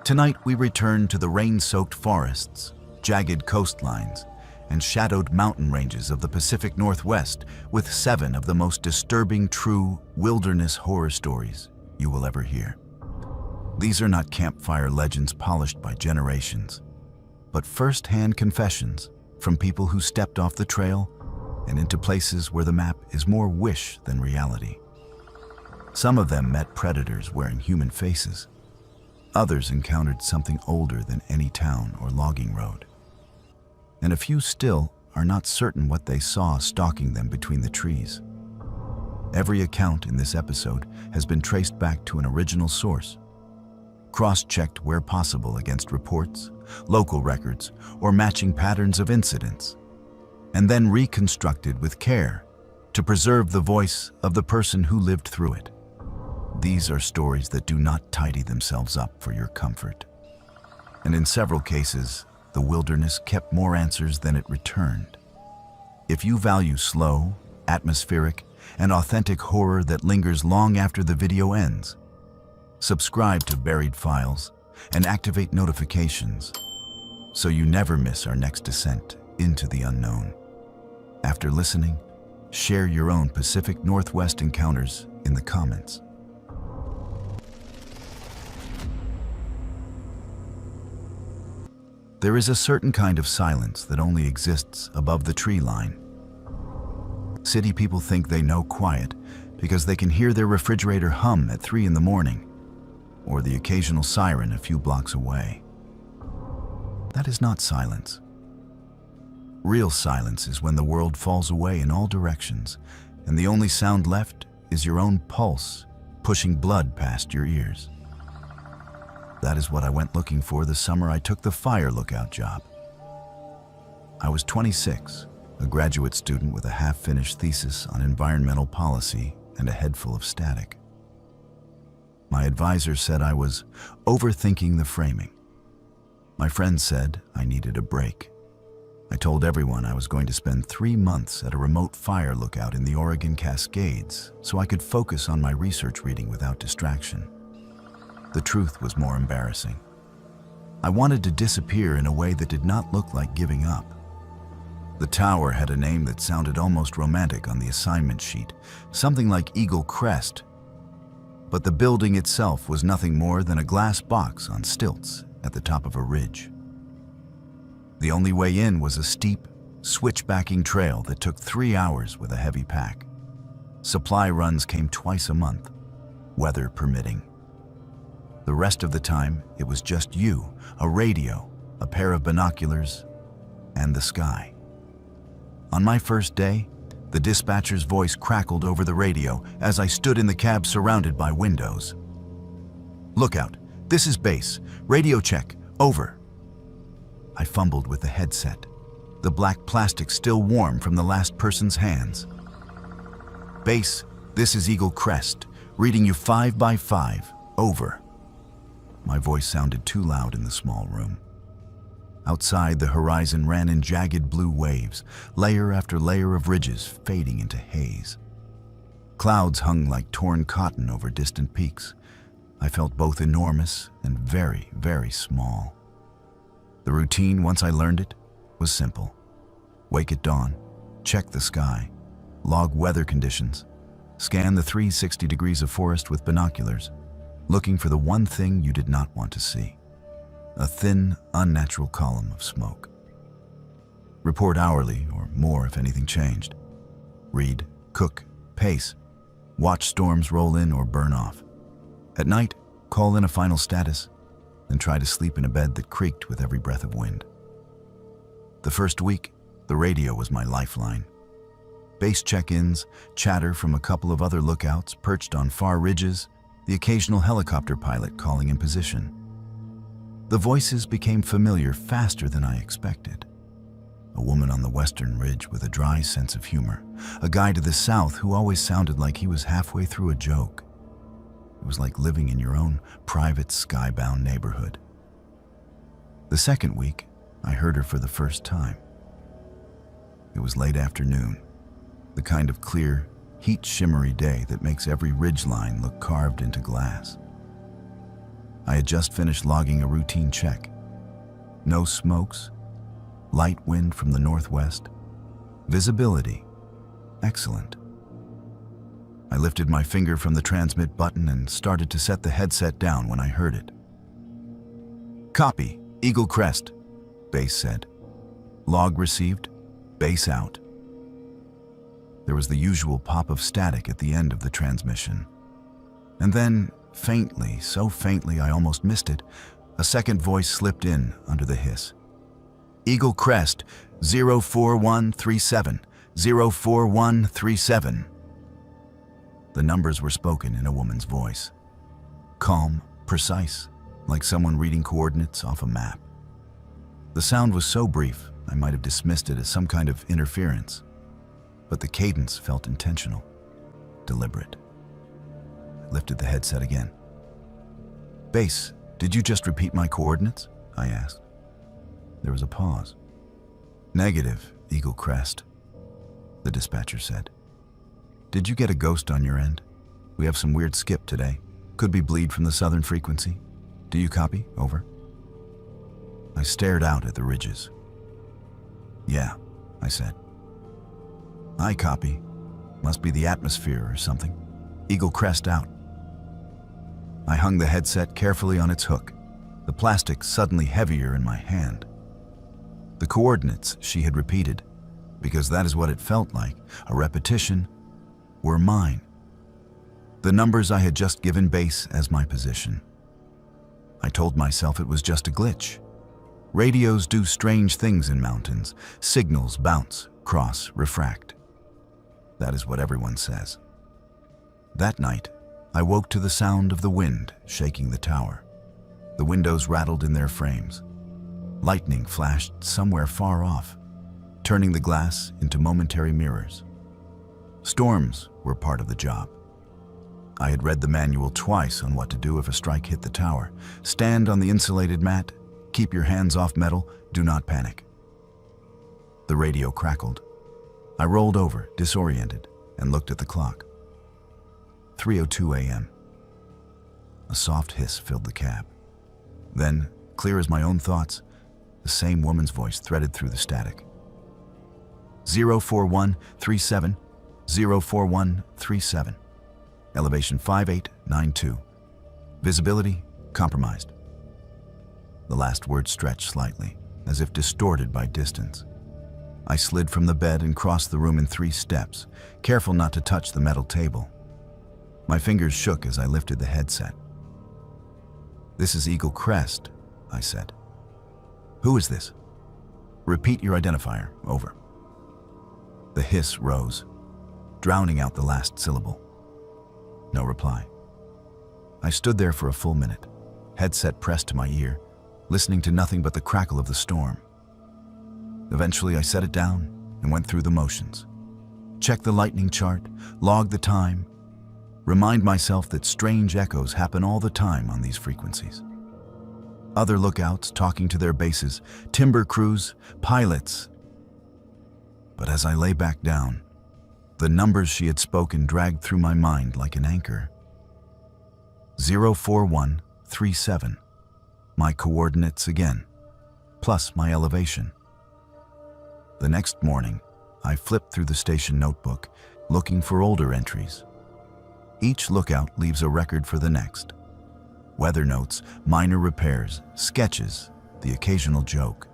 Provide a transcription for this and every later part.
Tonight we return to the rain-soaked forests, jagged coastlines, and shadowed mountain ranges of the Pacific Northwest with 7 of the most disturbing true wilderness horror stories you will ever hear. These are not campfire legends polished by generations, but first-hand confessions from people who stepped off the trail and into places where the map is more wish than reality. Some of them met predators wearing human faces. Others encountered something older than any town or logging road. And a few still are not certain what they saw stalking them between the trees. Every account in this episode has been traced back to an original source, cross-checked where possible against reports, local records, or matching patterns of incidents, and then reconstructed with care to preserve the voice of the person who lived through it. These are stories that do not tidy themselves up for your comfort. And in several cases, the wilderness kept more answers than it returned. If you value slow, atmospheric, and authentic horror that lingers long after the video ends, subscribe to Buried Files and activate notifications so you never miss our next descent into the unknown. After listening, share your own Pacific Northwest encounters in the comments. There is a certain kind of silence that only exists above the tree line. City people think they know quiet because they can hear their refrigerator hum at 3 in the morning, or the occasional siren a few blocks away. That is not silence. Real silence is when the world falls away in all directions, and the only sound left is your own pulse pushing blood past your ears. That is what I went looking for the summer I took the fire lookout job. I was 26, a graduate student with a half-finished thesis on environmental policy and a head full of static. My advisor said I was overthinking the framing. My friends said I needed a break. I told everyone I was going to spend 3 months at a remote fire lookout in the Oregon Cascades so I could focus on my research reading without distraction. The truth was more embarrassing. I wanted to disappear in a way that did not look like giving up. The tower had a name that sounded almost romantic on the assignment sheet, something like Eagle Crest. But the building itself was nothing more than a glass box on stilts at the top of a ridge. The only way in was a steep, switchbacking trail that took 3 hours with a heavy pack. Supply runs came twice a month, weather permitting. The rest of the time, it was just you, a radio, a pair of binoculars, and the sky. On my first day, the dispatcher's voice crackled over the radio as I stood in the cab surrounded by windows. "Lookout, this is base. Radio check, over." I fumbled with the headset, the black plastic still warm from the last person's hands. "Base, this is Eagle Crest, reading you 5 by 5, over." My voice sounded too loud in the small room. Outside, the horizon ran in jagged blue waves, layer after layer of ridges fading into haze. Clouds hung like torn cotton over distant peaks. I felt both enormous and very, very small. The routine, once I learned it, was simple. Wake at dawn, check the sky, log weather conditions, scan the 360 degrees of forest with binoculars, looking for the one thing you did not want to see: a thin, unnatural column of smoke. Report hourly, or more if anything changed. Read, cook, pace, watch storms roll in or burn off. At night, call in a final status, and try to sleep in a bed that creaked with every breath of wind. The first week, the radio was my lifeline. Base check-ins, chatter from a couple of other lookouts perched on far ridges, the occasional helicopter pilot calling in position. The voices became familiar faster than I expected. A woman on the western ridge with a dry sense of humor, a guy to the south who always sounded like he was halfway through a joke. It was like living in your own private skybound neighborhood. The second week, I heard her for the first time. It was late afternoon, the kind of clear, heat-shimmery day that makes every ridgeline look carved into glass. I had just finished logging a routine check. No smokes, light wind from the northwest, visibility excellent. I lifted my finger from the transmit button and started to set the headset down when I heard it. "Copy, Eagle Crest," base said. "Log received, base out." There was the usual pop of static at the end of the transmission. And then, faintly, so faintly I almost missed it, a second voice slipped in under the hiss. "Eagle Crest, 04137, 04137. The numbers were spoken in a woman's voice. Calm, precise, like someone reading coordinates off a map. The sound was so brief, I might have dismissed it as some kind of interference. But the cadence felt intentional, deliberate. I lifted the headset again. "Base, did you just repeat my coordinates?" I asked. There was a pause. "Negative, Eagle Crest," the dispatcher said. "Did you get a ghost on your end? We have some weird skip today. Could be bleed from the southern frequency. Do you copy? Over." I stared out at the ridges. "Yeah," I said. "I copy. Must be the atmosphere or something. Eagle Crest out." I hung the headset carefully on its hook, the plastic suddenly heavier in my hand. The coordinates she had repeated, because that is what it felt like, a repetition, were mine. The numbers I had just given base as my position. I told myself it was just a glitch. Radios do strange things in mountains. Signals bounce, cross, refract. That is what everyone says. That night, I woke to the sound of the wind shaking the tower. The windows rattled in their frames. Lightning flashed somewhere far off, turning the glass into momentary mirrors. Storms were part of the job. I had read the manual twice on what to do if a strike hit the tower. Stand on the insulated mat, keep your hands off metal, do not panic. The radio crackled. I rolled over, disoriented, and looked at the clock. 3:02 a.m. A soft hiss filled the cab. Then, clear as my own thoughts, the same woman's voice threaded through the static. 04137, 04137. Elevation 5892. Visibility compromised. The last word stretched slightly, as if distorted by distance. I slid from the bed and crossed the room in 3 steps, careful not to touch the metal table. My fingers shook as I lifted the headset. "This is Eagle Crest," I said. "Who is this?" "Repeat your identifier, over." The hiss rose, drowning out the last syllable. No reply. I stood there for a full minute, headset pressed to my ear, listening to nothing but the crackle of the storm. Eventually I set it down and went through the motions. Check the lightning chart, log the time, remind myself that strange echoes happen all the time on these frequencies. Other lookouts talking to their bases, timber crews, pilots. But as I lay back down, the numbers she had spoken dragged through my mind like an anchor. 04137, my coordinates again, plus my elevation. The next morning, I flipped through the station notebook, looking for older entries. Each lookout leaves a record for the next. Weather notes, minor repairs, sketches, the occasional joke.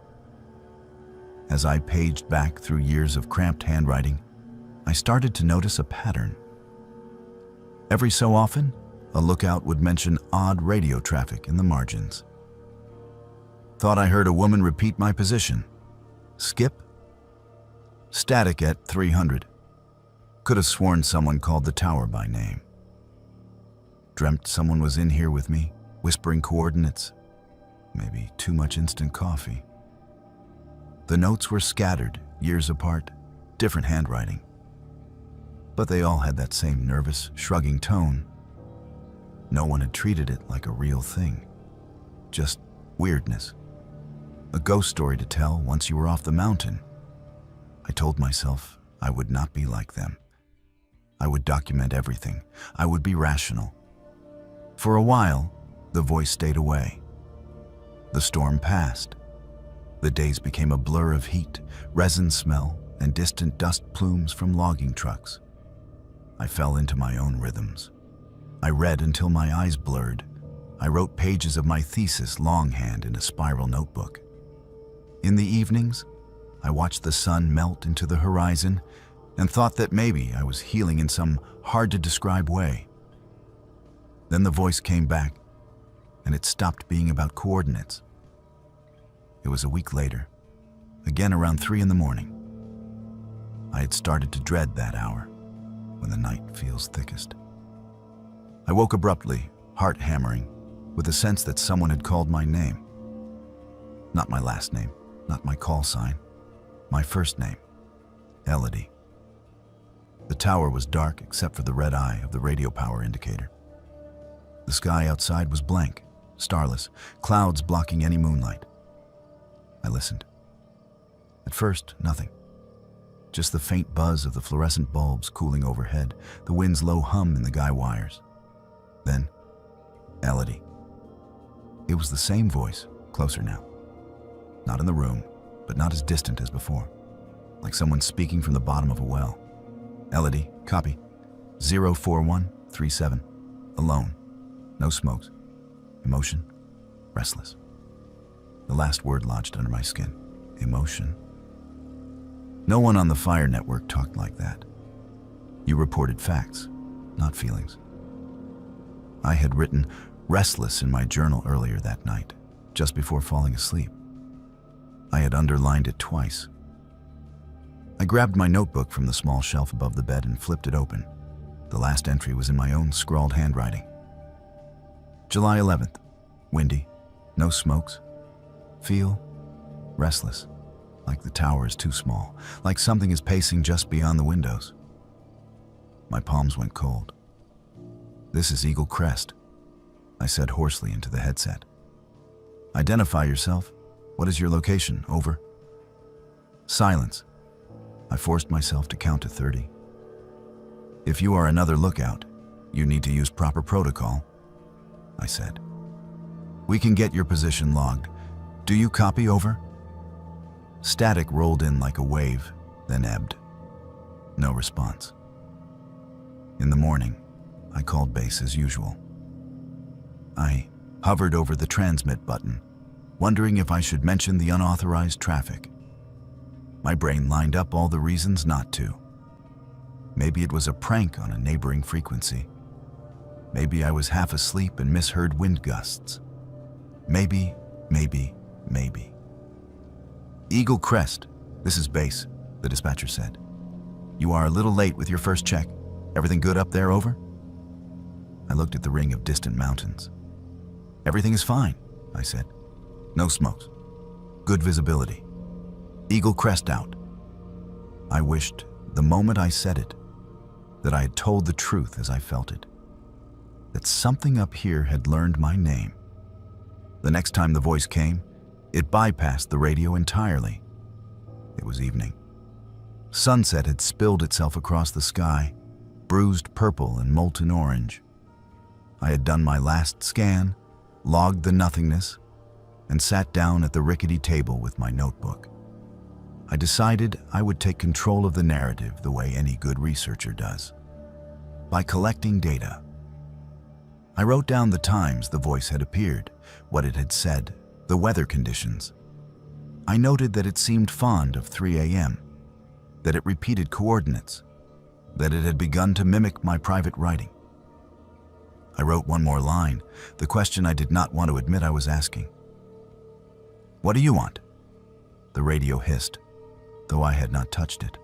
As I paged back through years of cramped handwriting, I started to notice a pattern. Every so often, a lookout would mention odd radio traffic in the margins. Thought I heard a woman repeat my position. Skip? Static at 300. Could have sworn someone called the tower by name. Dreamt someone was in here with me, whispering coordinates. Maybe too much instant coffee. The notes were scattered, years apart, different handwriting. But they all had that same nervous, shrugging tone. No one had treated it like a real thing. Just weirdness. A ghost story to tell once you were off the mountain. I told myself I would not be like them. I would document everything. I would be rational. For a while, The voice stayed away. The storm passed. The days became a blur of heat, resin smell, and distant dust plumes from logging trucks. I fell into my own rhythms. I read until my eyes blurred. I wrote pages of my thesis longhand in a spiral notebook. In the evenings, I watched the sun melt into the horizon and thought that maybe I was healing in some hard-to-describe way. Then the voice came back, and it stopped being about coordinates. It was a week later, again around 3 in the morning. I had started to dread that hour, when the night feels thickest. I woke abruptly, heart hammering, with a sense that someone had called my name. Not my last name, not my call sign, my first name, Elodie. The tower was dark except for the red eye of the radio power indicator. The sky outside was blank, starless, clouds blocking any moonlight. I listened. At first, nothing. Just the faint buzz of the fluorescent bulbs cooling overhead, the wind's low hum in the guy wires. Then, Elodie. It was the same voice, closer now. Not in the room, but not as distant as before. Like someone speaking from the bottom of a well. Elodie, copy. 04137. Alone. No smokes. Emotion. Restless. The last word lodged under my skin. Emotion. No one on the fire network talked like that. You reported facts, not feelings. I had written restless in my journal earlier that night, just before falling asleep. I had underlined it twice. I grabbed my notebook from the small shelf above the bed and flipped it open. The last entry was in my own scrawled handwriting. July 11th. Windy. No smokes. Feel restless. Like the tower is too small. Like something is pacing just beyond the windows. My palms went cold. This is Eagle Crest, I said hoarsely into the headset. Identify yourself. What is your location? Over. Silence. I forced myself to count to 30. If you are another lookout, you need to use proper protocol, I said. We can get your position logged. Do you copy? Over? Static rolled in like a wave, then ebbed. No response. In the morning, I called base as usual. I hovered over the transmit button, wondering if I should mention the unauthorized traffic. My brain lined up all the reasons not to. Maybe it was a prank on a neighboring frequency. Maybe I was half asleep and misheard wind gusts. Maybe. Eagle Crest, this is base, the dispatcher said. You are a little late with your first check. Everything good up there? Over? I looked at the ring of distant mountains. Everything is fine, I said. No smokes. Good visibility. Eagle Crest out. I wished, the moment I said it, that I had told the truth as I felt it. That something up here had learned my name. The next time the voice came, it bypassed the radio entirely. It was evening. Sunset had spilled itself across the sky, bruised purple and molten orange. I had done my last scan, logged the nothingness, and sat down at the rickety table with my notebook. I decided I would take control of the narrative the way any good researcher does, by collecting data. I wrote down the times the voice had appeared, what it had said, the weather conditions. I noted that it seemed fond of 3 a.m., that it repeated coordinates, that it had begun to mimic my private writing. I wrote one more line, the question I did not want to admit I was asking. What do you want? The radio hissed, though I had not touched it.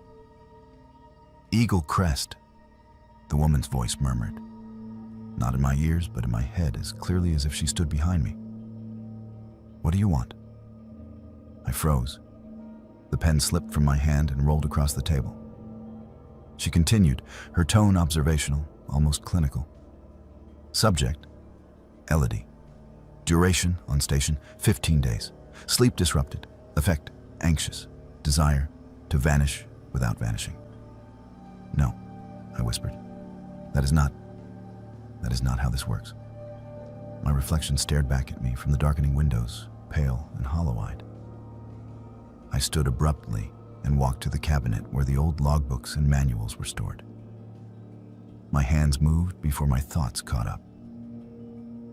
Eagle Crest, the woman's voice murmured. Not in my ears, but in my head, as clearly as if she stood behind me. What do you want? I froze. The pen slipped from my hand and rolled across the table. She continued, her tone observational, almost clinical. Subject, Elodie. Duration, on station, 15 days. Sleep disrupted. Effect, anxious. Desire, to vanish without vanishing. No, I whispered. That is not how this works. My reflection stared back at me from the darkening windows, pale and hollow-eyed. I stood abruptly and walked to the cabinet where the old logbooks and manuals were stored. My hands moved before my thoughts caught up.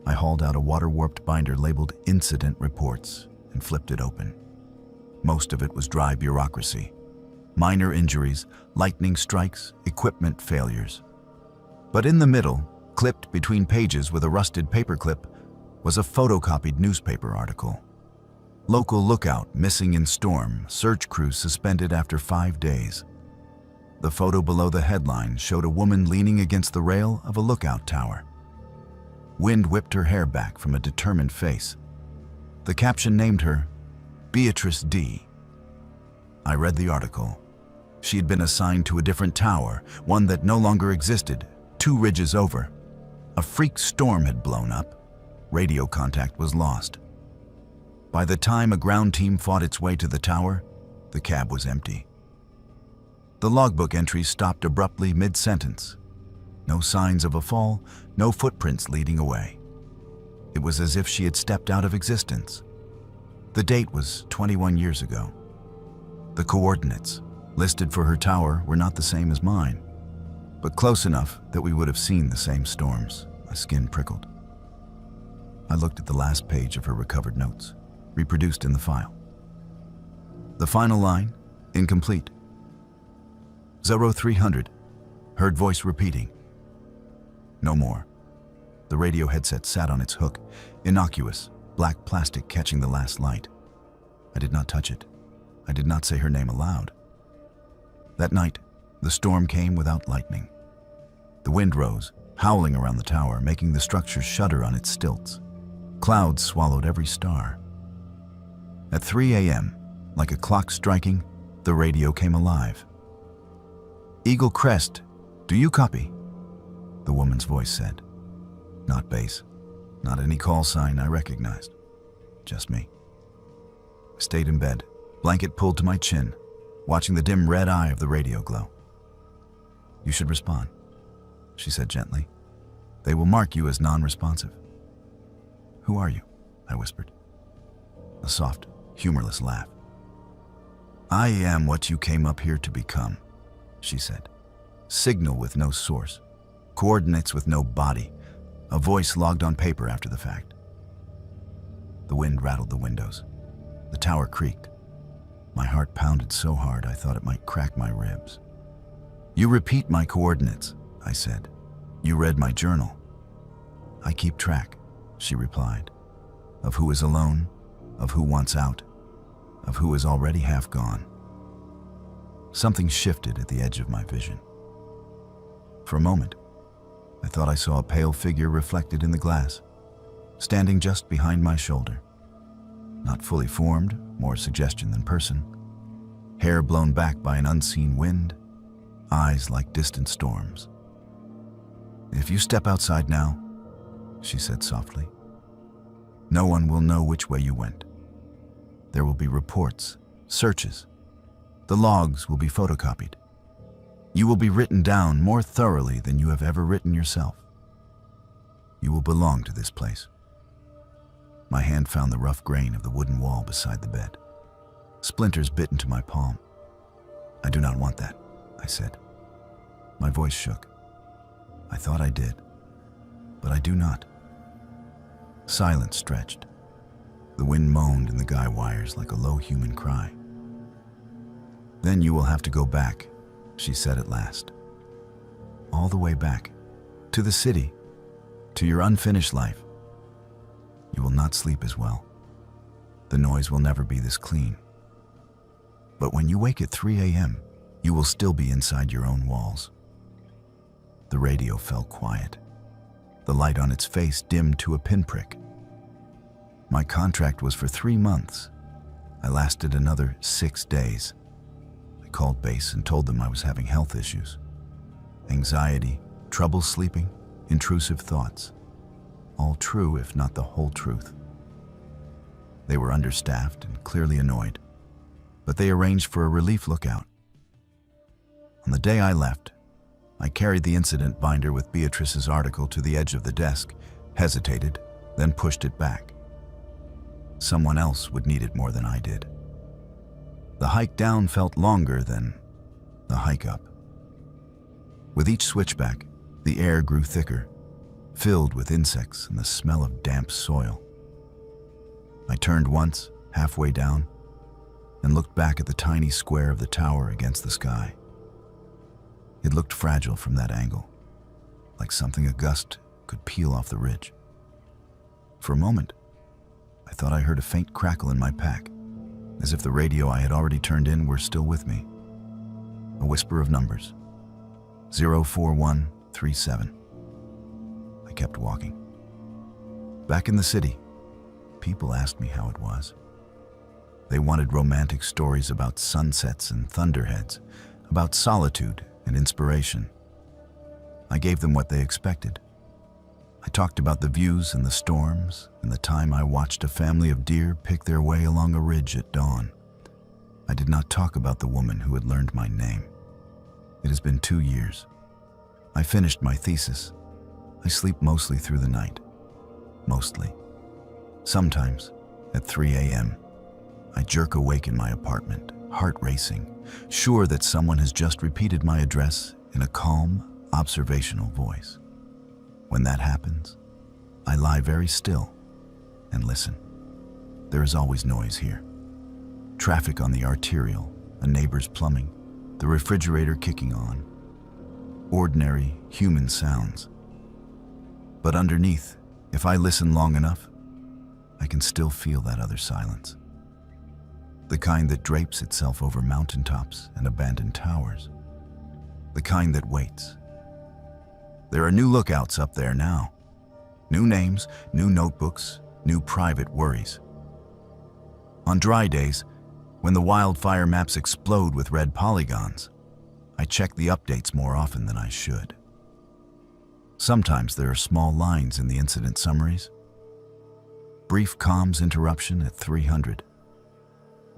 I hauled out a water-warped binder labeled Incident Reports and flipped it open. Most of it was dry bureaucracy. Minor injuries, lightning strikes, equipment failures. But in the middle, clipped between pages with a rusted paperclip, was a photocopied newspaper article. Local lookout missing in storm, search crews suspended after 5 days. The photo below the headline showed a woman leaning against the rail of a lookout tower. Wind whipped her hair back from a determined face. The caption named her Beatrice D. I read the article. She had been assigned to a different tower, one that no longer existed, 2 ridges over. A freak storm had blown up. Radio contact was lost. By the time a ground team fought its way to the tower, the cab was empty. The logbook entries stopped abruptly mid-sentence. No signs of a fall, no footprints leading away. It was as if she had stepped out of existence. The date was 21 years ago. The coordinates, listed for her tower, were not the same as mine, but close enough that we would have seen the same storms. My skin prickled. I looked at the last page of her recovered notes, reproduced in the file. The final line, incomplete. 0300, heard voice repeating. No more. The radio headset sat on its hook, innocuous, black plastic catching the last light. I did not touch it. I did not say her name aloud. That night, the storm came without lightning. The wind rose, howling around the tower, making the structure shudder on its stilts. Clouds swallowed every star. At 3 a.m., like a clock striking, the radio came alive. Eagle Crest, do you copy? The woman's voice said. Not base, not any call sign I recognized. Just me. I stayed in bed, blanket pulled to my chin, watching the dim red eye of the radio glow. You should respond, she said gently. They will mark you as non-responsive. Who are you? I whispered. A soft, humorless laugh. I am what you came up here to become, she said. Signal with no source, coordinates with no body, a voice logged on paper after the fact. The wind rattled the windows. The tower creaked. My heart pounded so hard I thought it might crack my ribs. You repeat my coordinates, I said. You read my journal. I keep track, she replied, of who is alone, of who wants out, of who is already half gone. Something shifted at the edge of my vision. For a moment, I thought I saw a pale figure reflected in the glass, standing just behind my shoulder. Not fully formed, more suggestion than person. Hair blown back by an unseen wind, eyes like distant storms. If you step outside now, she said softly, no one will know which way you went. There will be reports, searches. The logs will be photocopied. You will be written down more thoroughly than you have ever written yourself. You will belong to this place. My hand found the rough grain of the wooden wall beside the bed. Splinters bit into my palm. I do not want that, I said. My voice shook. I thought I did, but I do not. Silence stretched. The wind moaned in the guy wires like a low human cry. Then you will have to go back, she said at last. All the way back, to the city, to your unfinished life. You will not sleep as well. The noise will never be this clean. But when you wake at 3 a.m., you will still be inside your own walls. The radio fell quiet. The light on its face dimmed to a pinprick. My contract was for 3 months. I lasted another 6 days. I called base and told them I was having health issues. Anxiety, trouble sleeping, intrusive thoughts. All true, if not the whole truth. They were understaffed and clearly annoyed, but they arranged for a relief lookout. On the day I left, I carried the incident binder with Beatrice's article to the edge of the desk, hesitated, then pushed it back. Someone else would need it more than I did. The hike down felt longer than the hike up. With each switchback, the air grew thicker, filled with insects and the smell of damp soil. I turned once, halfway down, and looked back at the tiny square of the tower against the sky. It looked fragile from that angle, like something a gust could peel off the ridge. For a moment, I thought I heard a faint crackle in my pack, as if the radio I had already turned in were still with me. A whisper of numbers. 04137. I kept walking. Back in the city, people asked me how it was. They wanted romantic stories about sunsets and thunderheads, about solitude and inspiration. I gave them what they expected. I talked about the views and the storms and the time I watched a family of deer pick their way along a ridge at dawn. I did not talk about the woman who had learned my name. It has been 2 years. I finished my thesis. I sleep mostly through the night. Mostly. Sometimes, at 3 a.m., I jerk awake in my apartment, heart racing, sure that someone has just repeated my address in a calm, observational voice. When that happens, I lie very still and listen. There is always noise here. Traffic on the arterial, a neighbor's plumbing, the refrigerator kicking on. Ordinary human sounds. But underneath, if I listen long enough, I can still feel that other silence. The kind that drapes itself over mountaintops and abandoned towers. The kind that waits. There are new lookouts up there now. New names, new notebooks, new private worries. On dry days, when the wildfire maps explode with red polygons, I check the updates more often than I should. Sometimes there are small lines in the incident summaries. Brief comms interruption at 300.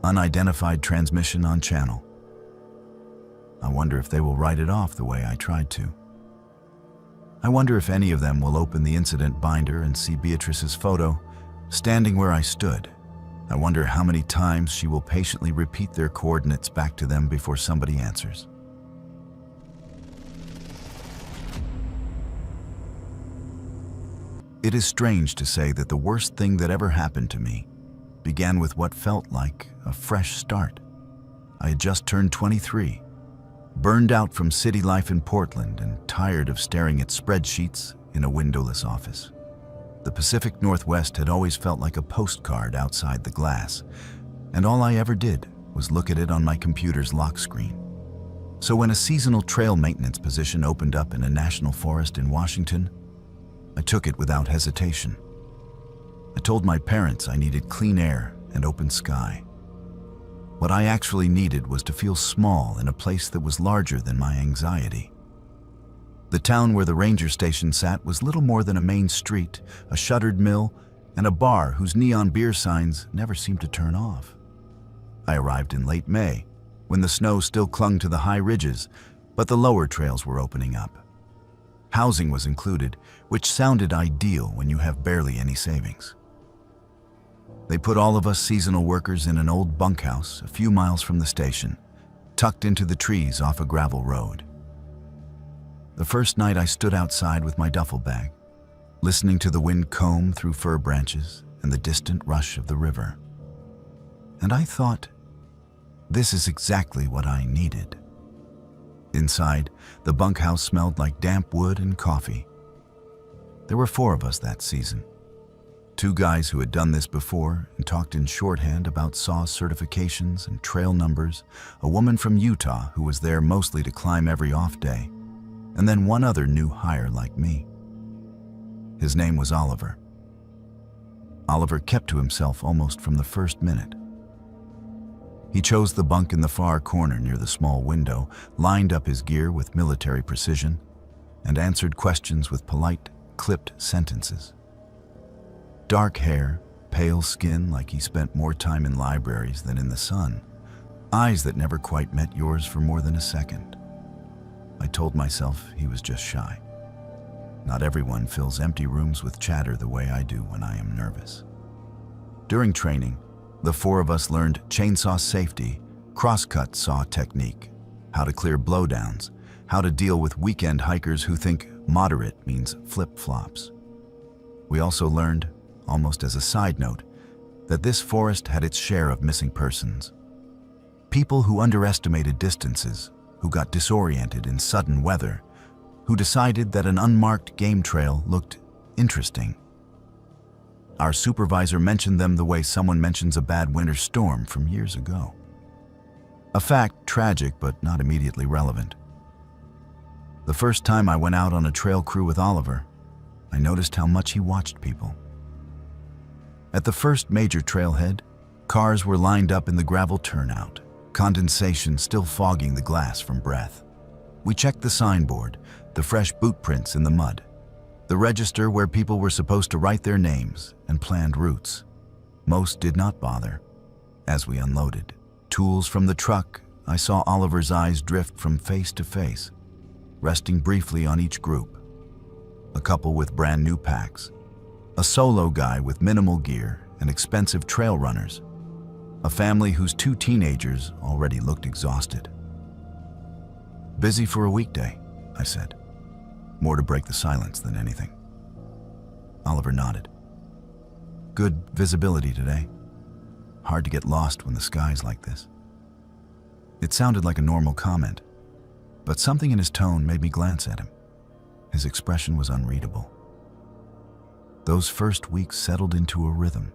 Unidentified transmission on channel. I wonder if they will write it off the way I tried to. I wonder if any of them will open the incident binder and see Beatrice's photo, standing where I stood. I wonder how many times she will patiently repeat their coordinates back to them before somebody answers. It is strange to say that the worst thing that ever happened to me began with what felt like a fresh start. I had just turned 23, burned out from city life in Portland and tired of staring at spreadsheets in a windowless office. The Pacific Northwest had always felt like a postcard outside the glass, and all I ever did was look at it on my computer's lock screen. So when a seasonal trail maintenance position opened up in a national forest in Washington, I took it without hesitation. I told my parents I needed clean air and open sky. What I actually needed was to feel small in a place that was larger than my anxiety. The town where the ranger station sat was little more than a main street, a shuttered mill, and a bar whose neon beer signs never seemed to turn off. I arrived in late May, when the snow still clung to the high ridges, but the lower trails were opening up. Housing was included, which sounded ideal when you have barely any savings. They put all of us seasonal workers in an old bunkhouse a few miles from the station, tucked into the trees off a gravel road. The first night I stood outside with my duffel bag, listening to the wind comb through fir branches and the distant rush of the river. And I thought, this is exactly what I needed. Inside, the bunkhouse smelled like damp wood and coffee. There were 4 of us that season. 2 guys who had done this before and talked in shorthand about SAW certifications and trail numbers, a woman from Utah who was there mostly to climb every off day, and then 1 other new hire like me. His name was Oliver. Oliver kept to himself almost from the first minute. He chose the bunk in the far corner near the small window, lined up his gear with military precision, and answered questions with polite, clipped sentences. Dark hair, pale skin like he spent more time in libraries than in the sun, eyes that never quite met yours for more than a second. I told myself he was just shy. Not everyone fills empty rooms with chatter the way I do when I am nervous. During training, the four of us learned chainsaw safety, crosscut saw technique, how to clear blowdowns, how to deal with weekend hikers who think moderate means flip-flops. We also learned, almost as a side note, that this forest had its share of missing persons. People who underestimated distances, who got disoriented in sudden weather, who decided that an unmarked game trail looked interesting. Our supervisor mentioned them the way someone mentions a bad winter storm from years ago. A fact tragic but not immediately relevant. The first time I went out on a trail crew with Oliver, I noticed how much he watched people. At the first major trailhead, cars were lined up in the gravel turnout, condensation still fogging the glass from breath. We checked the signboard, the fresh boot prints in the mud, the register where people were supposed to write their names and planned routes. Most did not bother. As we unloaded tools from the truck, I saw Oliver's eyes drift from face to face, resting briefly on each group. A couple with brand new packs, a solo guy with minimal gear and expensive trail runners, a family whose two teenagers already looked exhausted. Busy for a weekday, I said, more to break the silence than anything. Oliver nodded. Good visibility today. Hard to get lost when the sky's like this. It sounded like a normal comment, but something in his tone made me glance at him. His expression was unreadable. Those first weeks settled into a rhythm.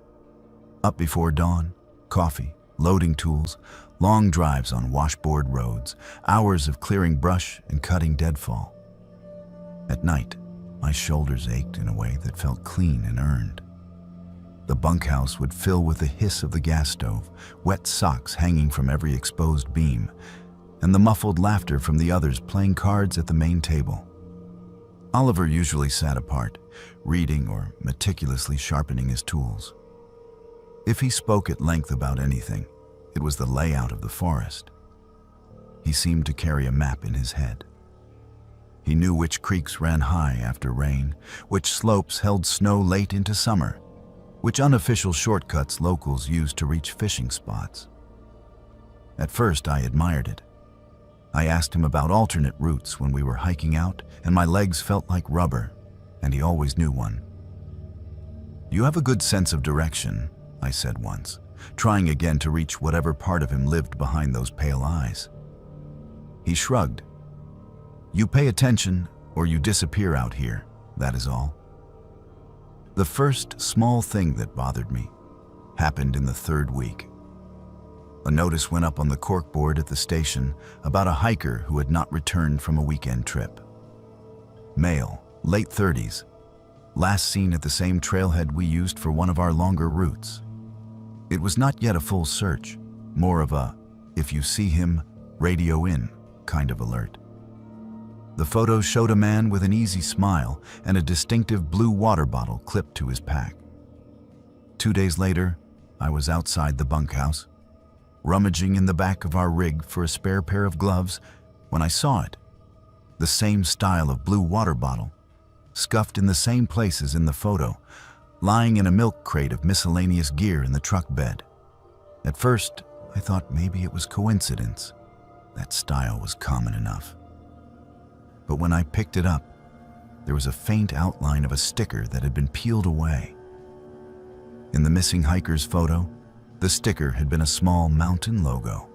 Up before dawn, coffee, loading tools, long drives on washboard roads, hours of clearing brush and cutting deadfall. At night, my shoulders ached in a way that felt clean and earned. The bunkhouse would fill with the hiss of the gas stove, wet socks hanging from every exposed beam, and the muffled laughter from the others playing cards at the main table. Oliver usually sat apart, reading or meticulously sharpening his tools. If he spoke at length about anything, it was the layout of the forest. He seemed to carry a map in his head. He knew which creeks ran high after rain, which slopes held snow late into summer, which unofficial shortcuts locals used to reach fishing spots. At first, I admired it. I asked him about alternate routes when we were hiking out, and my legs felt like rubber, and he always knew one. You have a good sense of direction, I said once, trying again to reach whatever part of him lived behind those pale eyes. He shrugged. You pay attention, or you disappear out here, that is all. The first small thing that bothered me happened in the third week. A notice went up on the corkboard at the station about a hiker who had not returned from a weekend trip. Male, late 30s, last seen at the same trailhead we used for one of our longer routes. It was not yet a full search, more of a, if you see him, radio in kind of alert. The photo showed a man with an easy smile and a distinctive blue water bottle clipped to his pack. 2 days later, I was outside the bunkhouse, rummaging in the back of our rig for a spare pair of gloves when I saw it. The same style of blue water bottle, scuffed in the same places in the photo, lying in a milk crate of miscellaneous gear in the truck bed. At first, I thought maybe it was coincidence. That style was common enough. But when I picked it up, there was a faint outline of a sticker that had been peeled away. In the missing hiker's photo, the sticker had been a small mountain logo.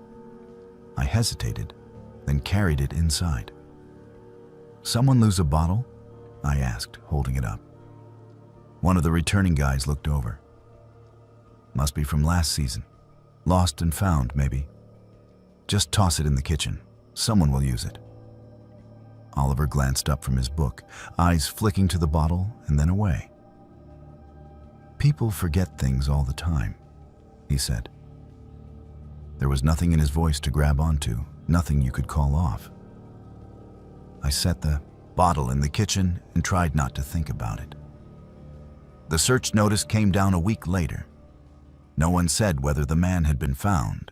I hesitated, then carried it inside. Someone lose a bottle? I asked, holding it up. One of the returning guys looked over. Must be from last season. Lost and found, maybe. Just toss it in the kitchen. Someone will use it. Oliver glanced up from his book, eyes flicking to the bottle and then away. People forget things all the time, he said. There was nothing in his voice to grab onto, nothing you could call off. I set the bottle in the kitchen and tried not to think about it. The search notice came down a week later. No one said whether the man had been found.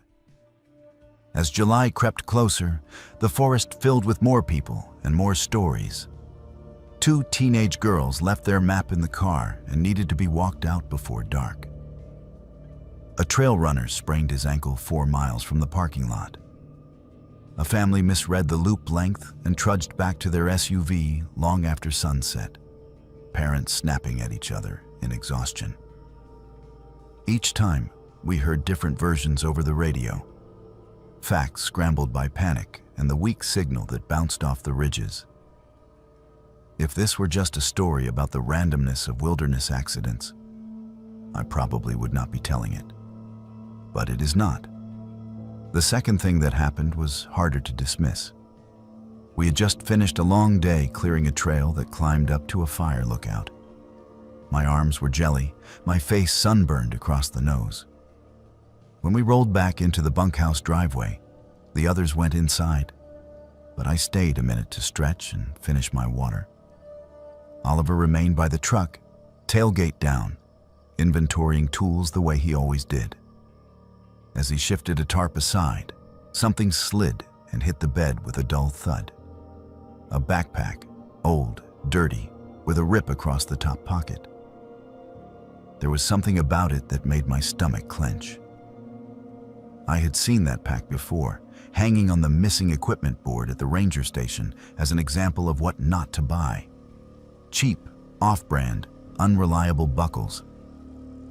As July crept closer, the forest filled with more people and more stories. Two teenage girls left their map in the car and needed to be walked out before dark. A trail runner sprained his ankle 4 miles from the parking lot. A family misread the loop length and trudged back to their SUV long after sunset, parents snapping at each other in exhaustion. Each time, we heard different versions over the radio. Facts scrambled by panic and the weak signal that bounced off the ridges. If this were just a story about the randomness of wilderness accidents, I probably would not be telling it. But it is not. The second thing that happened was harder to dismiss. We had just finished a long day clearing a trail that climbed up to a fire lookout. My arms were jelly, my face sunburned across the nose. When we rolled back into the bunkhouse driveway, the others went inside, but I stayed a minute to stretch and finish my water. Oliver remained by the truck, tailgate down, inventorying tools the way he always did. As he shifted a tarp aside, something slid and hit the bed with a dull thud. A backpack, old, dirty, with a rip across the top pocket. There was something about it that made my stomach clench. I had seen that pack before, hanging on the missing equipment board at the ranger station as an example of what not to buy. Cheap, off-brand, unreliable buckles.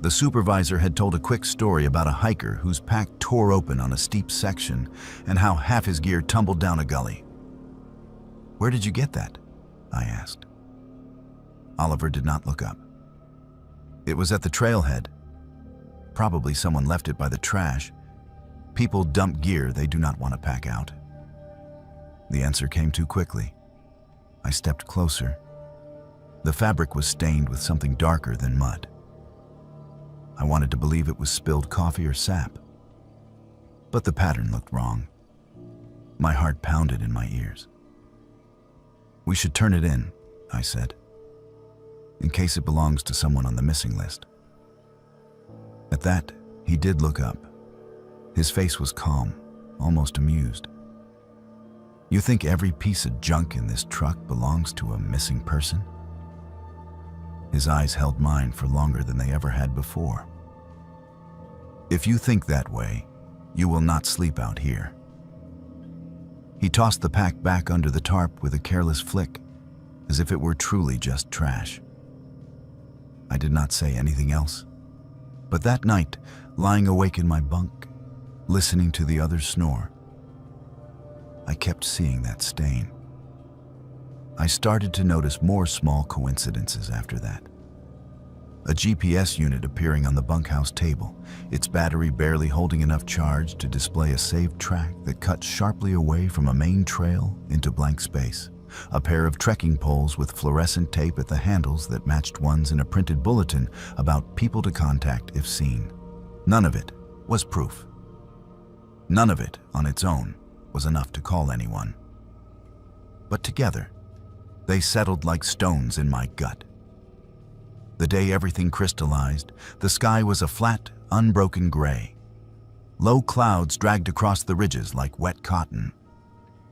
The supervisor had told a quick story about a hiker whose pack tore open on a steep section and how half his gear tumbled down a gully. "Where did you get that?" I asked. Oliver did not look up. "It was at the trailhead. Probably someone left it by the trash. People dump gear they do not want to pack out." The answer came too quickly. I stepped closer. The fabric was stained with something darker than mud. I wanted to believe it was spilled coffee or sap, but the pattern looked wrong. My heart pounded in my ears. "We should turn it in," I said, "in case it belongs to someone on the missing list." At that, he did look up. His face was calm, almost amused. "You think every piece of junk in this truck belongs to a missing person?" His eyes held mine for longer than they ever had before. "If you think that way, you will not sleep out here." He tossed the pack back under the tarp with a careless flick, as if it were truly just trash. I did not say anything else, but that night, lying awake in my bunk, listening to the others snore, I kept seeing that stain. I started to notice more small coincidences after that. A GPS unit appearing on the bunkhouse table, its battery barely holding enough charge to display a saved track that cut sharply away from a main trail into blank space. A pair of trekking poles with fluorescent tape at the handles that matched ones in a printed bulletin about people to contact if seen. None of it was proof. None of it, on its own, was enough to call anyone. But together, they settled like stones in my gut. The day everything crystallized, the sky was a flat, unbroken gray. Low clouds dragged across the ridges like wet cotton.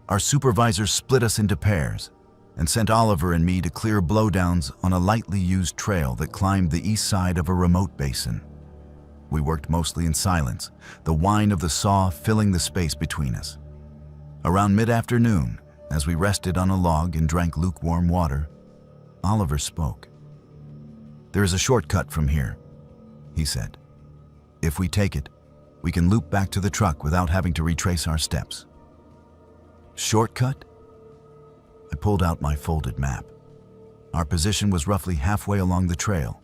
Our supervisor split us into pairs and sent Oliver and me to clear blowdowns on a lightly used trail that climbed the east side of a remote basin. We worked mostly in silence, the whine of the saw filling the space between us. Around mid-afternoon, as we rested on a log and drank lukewarm water, Oliver spoke. "There is a shortcut from here," he said. "If we take it, we can loop back to the truck without having to retrace our steps." "Shortcut?" I pulled out my folded map. Our position was roughly halfway along the trail.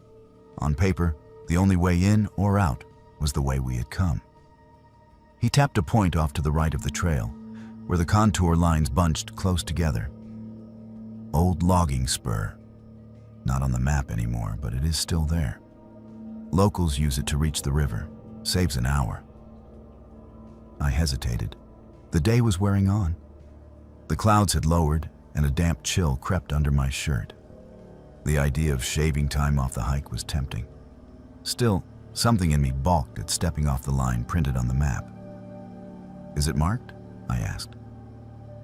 On paper, the only way in or out was the way we had come. He tapped a point off to the right of the trail, where the contour lines bunched close together. "Old logging spur. Not on the map anymore, but it is still there. Locals use it to reach the river. Saves an hour." I hesitated. The day was wearing on. The clouds had lowered, and a damp chill crept under my shirt. The idea of shaving time off the hike was tempting. Still, something in me balked at stepping off the line printed on the map. "Is it marked?" I asked.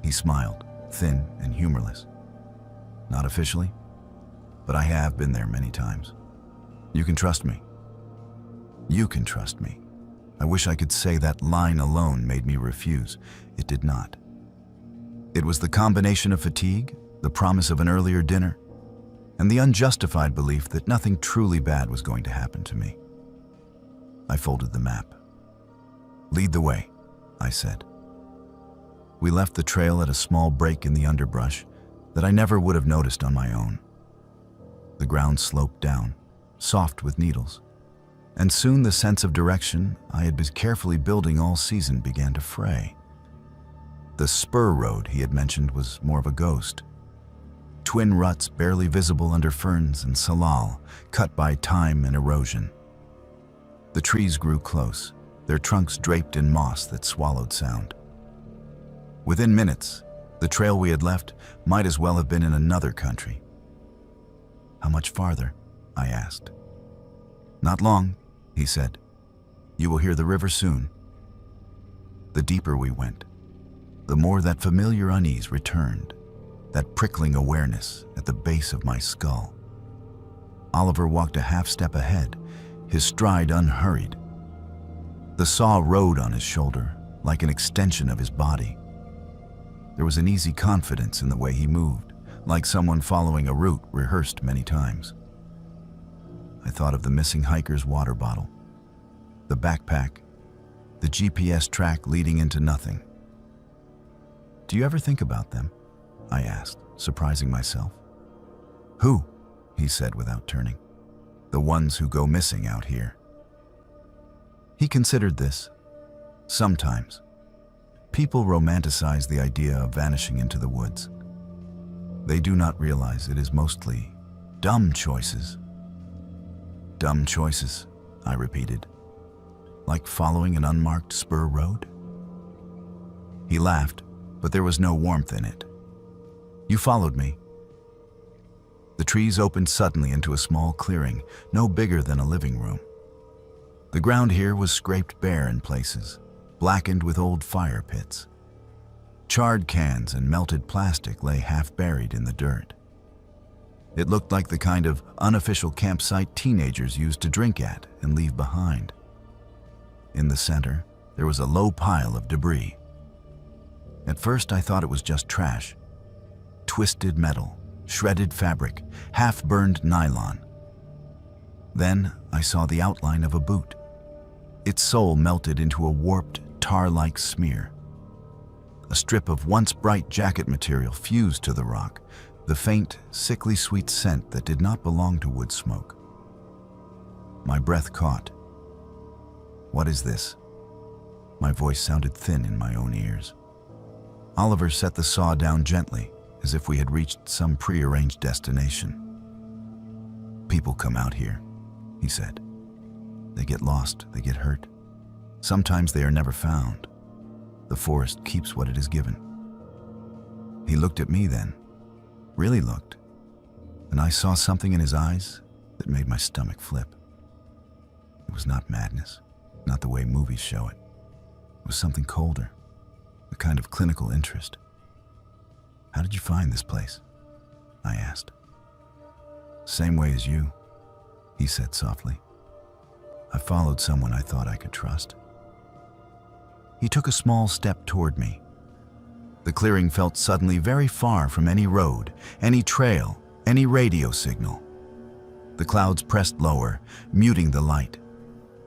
He smiled, thin and humorless. "Not officially. but I have been there many times. You can trust me. You can trust me. I wish I could say that line alone made me refuse. It did not. It was the combination of fatigue, the promise of an earlier dinner, and the unjustified belief that nothing truly bad was going to happen to me. I folded the map. "Lead the way," I said. We left the trail at a small break in the underbrush that I never would have noticed on my own. The ground sloped down, soft with needles, and soon the sense of direction I had been carefully building all season began to fray. The spur road he had mentioned was more of a ghost. Twin ruts barely visible under ferns and salal, cut by time and erosion. The trees grew close, their trunks draped in moss that swallowed sound. Within minutes, the trail we had left might as well have been in another country. "How much farther?" I asked. "Not long," he said. "You will hear the river soon." The deeper we went, the more that familiar unease returned, that prickling awareness at the base of my skull. Oliver walked a half step ahead, his stride unhurried. The saw rode on his shoulder, like an extension of his body. There was an easy confidence in the way he moved, like someone following a route rehearsed many times. I thought of the missing hiker's water bottle, the backpack, the GPS track leading into nothing. "Do you ever think about them?" I asked, surprising myself. "Who?" he said without turning. "The ones who go missing out here." He considered this. Sometimes, people romanticize the idea of vanishing into the woods. They do not realize it is mostly dumb choices. "Dumb choices," I repeated. "Like following an unmarked spur road?" He laughed, but there was no warmth in it. "You followed me." The trees opened suddenly into a small clearing, no bigger than a living room. The ground here was scraped bare in places, blackened with old fire pits. Charred cans and melted plastic lay half buried in the dirt. It looked like the kind of unofficial campsite teenagers used to drink at and leave behind. In the center, there was a low pile of debris. At first, I thought it was just trash. Twisted metal, shredded fabric, half-burned nylon. Then I saw the outline of a boot. Its sole melted into a warped, tar-like smear. A strip of once bright jacket material fused to the rock, the faint, sickly sweet scent that did not belong to wood smoke. My breath caught. "What is this?" My voice sounded thin in my own ears. Oliver set the saw down gently, as if we had reached some prearranged destination. "People come out here," he said. "They get lost, they get hurt. Sometimes they are never found. The forest keeps what it is given." He looked at me then, really looked, and I saw something in his eyes that made my stomach flip. It was not madness, not the way movies show it. It was something colder, a kind of clinical interest. "How did you find this place?" I asked. "Same way as you," he said softly. "I followed someone I thought I could trust." He took a small step toward me. The clearing felt suddenly very far from any road, any trail, any radio signal. The clouds pressed lower, muting the light.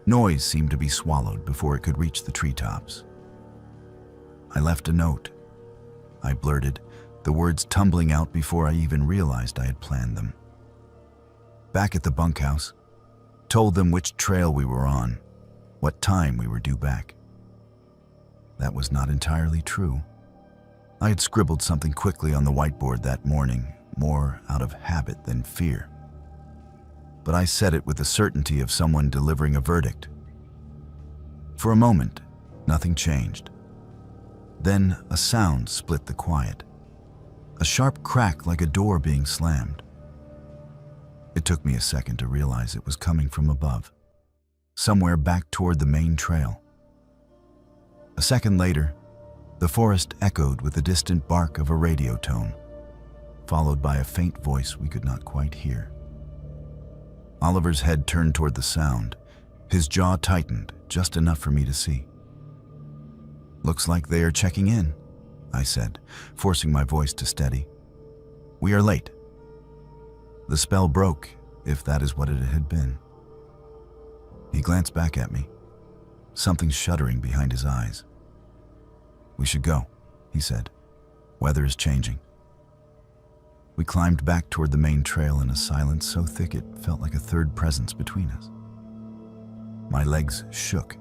Noise seemed to be swallowed before it could reach the treetops. "I left a note," I blurted, the words tumbling out before I even realized I had planned them. "Back at the bunkhouse, told them which trail we were on, what time we were due back." That was not entirely true. I had scribbled something quickly on the whiteboard that morning, more out of habit than fear. But I said it with the certainty of someone delivering a verdict. For a moment, nothing changed. Then a sound split the quiet. A sharp crack like a door being slammed. It took me a second to realize it was coming from above, somewhere back toward the main trail. A second later, the forest echoed with the distant bark of a radio tone. followed by a faint voice we could not quite hear. Oliver's head turned toward the sound. His jaw tightened just enough for me to see. "Looks like they are checking in," I said, forcing my voice to steady. "We are late." The spell broke, if that is what it had been. He glanced back at me, something shuddering behind his eyes. "We should go," he said. "Weather is changing." We climbed back toward the main trail in a silence so thick it felt like a third presence between us. My legs shook,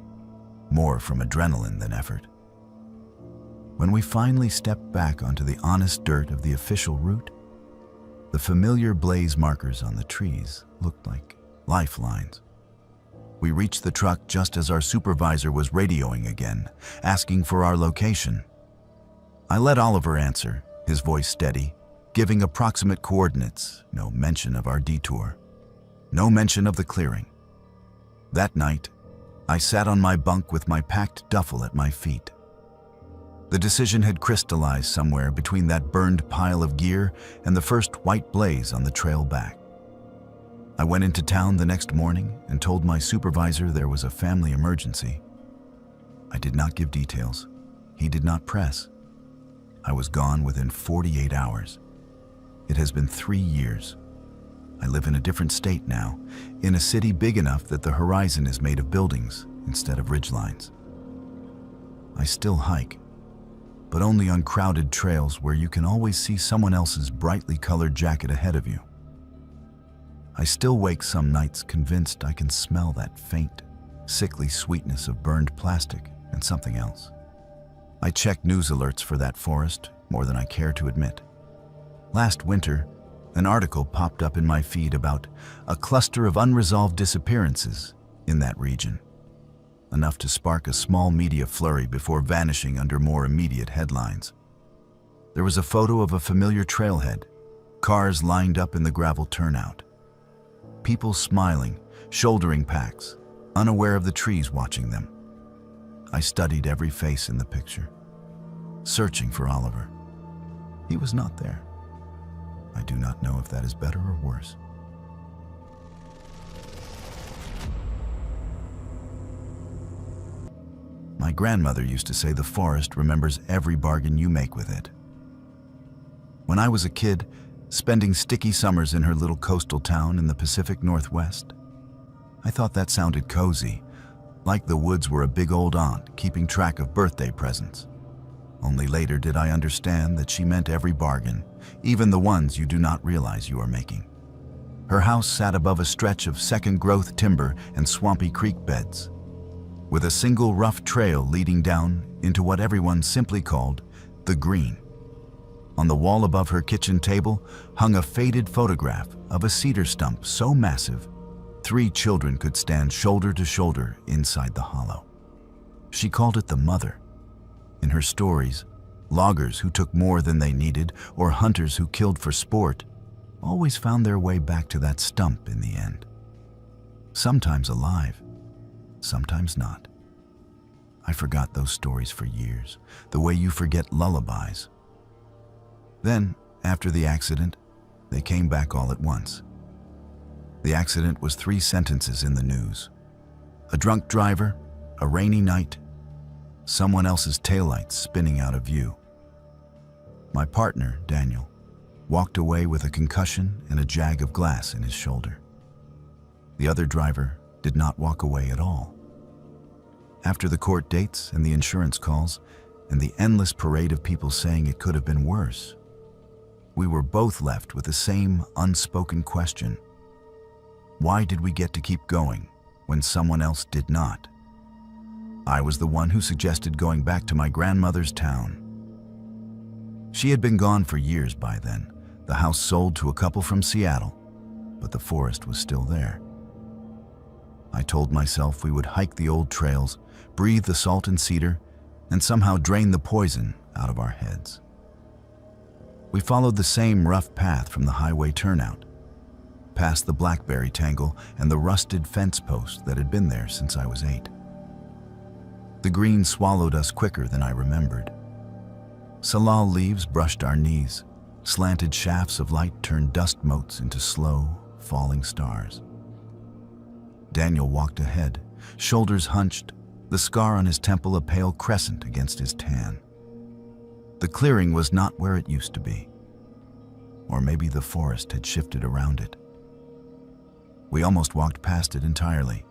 more from adrenaline than effort. When we finally stepped back onto the honest dirt of the official route, the familiar blaze markers on the trees looked like lifelines. We reached the truck just as our supervisor was radioing again, asking for our location. I let Oliver answer, his voice steady, giving approximate coordinates, no mention of our detour, no mention of the clearing. That night, I sat on my bunk with my packed duffel at my feet. The decision had crystallized somewhere between that burned pile of gear and the first white blaze on the trail back. I went into town the next morning and told my supervisor there was a family emergency. I did not give details. He did not press. I was gone within 48 hours. It has been 3 years. I live in a different state now, in a city big enough that the horizon is made of buildings instead of ridgelines. I still hike, but only on crowded trails where you can always see someone else's brightly colored jacket ahead of you. I still wake some nights convinced I can smell that faint, sickly sweetness of burned plastic and something else. I check news alerts for that forest more than I care to admit. Last winter, an article popped up in my feed about a cluster of unresolved disappearances in that region, enough to spark a small media flurry before vanishing under more immediate headlines. There was a photo of a familiar trailhead, cars lined up in the gravel turnout, people smiling, shouldering packs, unaware of the trees watching them. I studied every face in the picture, searching for Oliver. He was not there. I do not know if that is better or worse. My grandmother used to say the forest remembers every bargain you make with it. When I was a kid, spending sticky summers in her little coastal town in the Pacific Northwest, I thought that sounded cozy, like the woods were a big old aunt keeping track of birthday presents. Only later did I understand that she meant every bargain, even the ones you do not realize you are making. Her house sat above a stretch of second-growth timber and swampy creek beds, with a single rough trail leading down into what everyone simply called the green. On the wall above her kitchen table hung a faded photograph of a cedar stump so massive 3 children could stand shoulder to shoulder inside the hollow. She called it the mother. In her stories, loggers who took more than they needed or hunters who killed for sport always found their way back to that stump in the end. Sometimes alive, sometimes not. I forgot those stories for years, the way you forget lullabies. Then, after the accident, they came back all at once. The accident was 3 sentences in the news. A drunk driver, a rainy night, someone else's taillights spinning out of view. My partner, Daniel, walked away with a concussion and a jag of glass in his shoulder. The other driver did not walk away at all. After the court dates and the insurance calls and the endless parade of people saying it could have been worse, we were both left with the same unspoken question. Why did we get to keep going when someone else did not? I was the one who suggested going back to my grandmother's town. She had been gone for years by then, the house sold to a couple from Seattle, but the forest was still there. I told myself we would hike the old trails, breathe the salt and cedar, and somehow drain the poison out of our heads. We followed the same rough path from the highway turnout, past the blackberry tangle and the rusted fence post that had been there since I was 8. The green swallowed us quicker than I remembered. Salal leaves brushed our knees, Slanted shafts of light turned dust motes into slow, falling stars. Daniel walked ahead, shoulders hunched, the scar on his temple a pale crescent against his tan. The clearing was not where it used to be. Or maybe the forest had shifted around it. We almost walked past it entirely.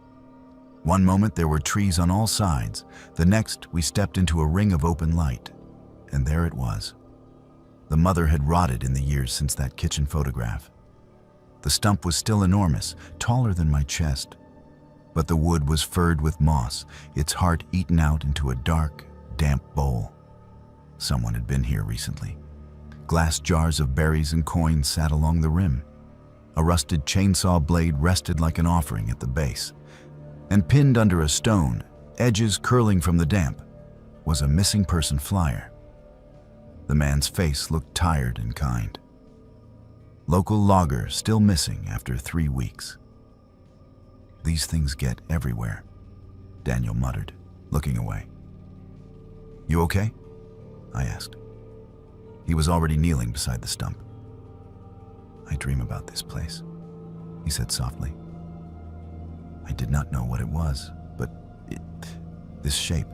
One moment there were trees on all sides, the next we stepped into a ring of open light, and there it was. The mother had rotted in the years since that kitchen photograph. The stump was still enormous, taller than my chest, but the wood was furred with moss, its heart eaten out into a dark, damp bowl. Someone had been here recently. Glass jars of berries and coins sat along the rim. A rusted chainsaw blade rested like an offering at the base. And pinned under a stone, edges curling from the damp, was a missing person flyer. The man's face looked tired and kind. Local logger still missing after 3 weeks. These things get everywhere, Daniel muttered, looking away. You okay? I asked. He was already kneeling beside the stump. I dream about this place, he said softly. I did not know what it was, but this shape,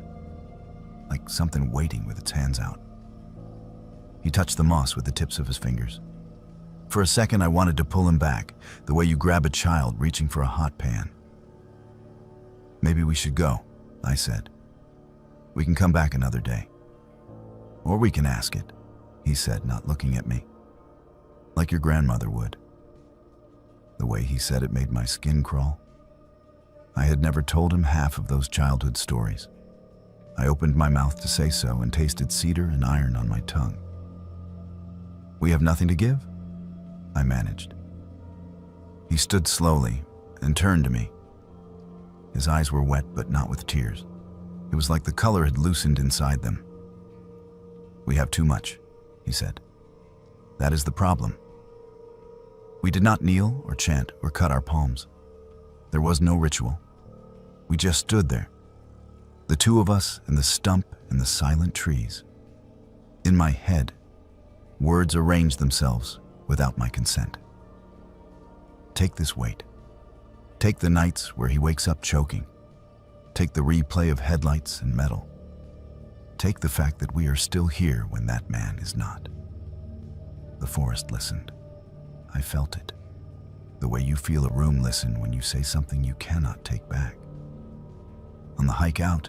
like something waiting with its hands out. He touched the moss with the tips of his fingers. For a second I wanted to pull him back, the way you grab a child reaching for a hot pan. Maybe we should go, I said. We can come back another day. Or we can ask it, he said, not looking at me. Like your grandmother would. The way he said it made my skin crawl. I had never told him half of those childhood stories. I opened my mouth to say so and tasted cedar and iron on my tongue. We have nothing to give? I managed. He stood slowly and turned to me. His eyes were wet but not with tears. It was like the color had loosened inside them. We have too much, he said. That is the problem. We did not kneel or chant or cut our palms. There was no ritual. We just stood there, the two of us and the stump and the silent trees. In my head, words arranged themselves without my consent. Take this weight. Take the nights where he wakes up choking. Take the replay of headlights and metal. Take the fact that we are still here when that man is not. The forest listened. I felt it. The way you feel a room listen when you say something you cannot take back. On the hike out,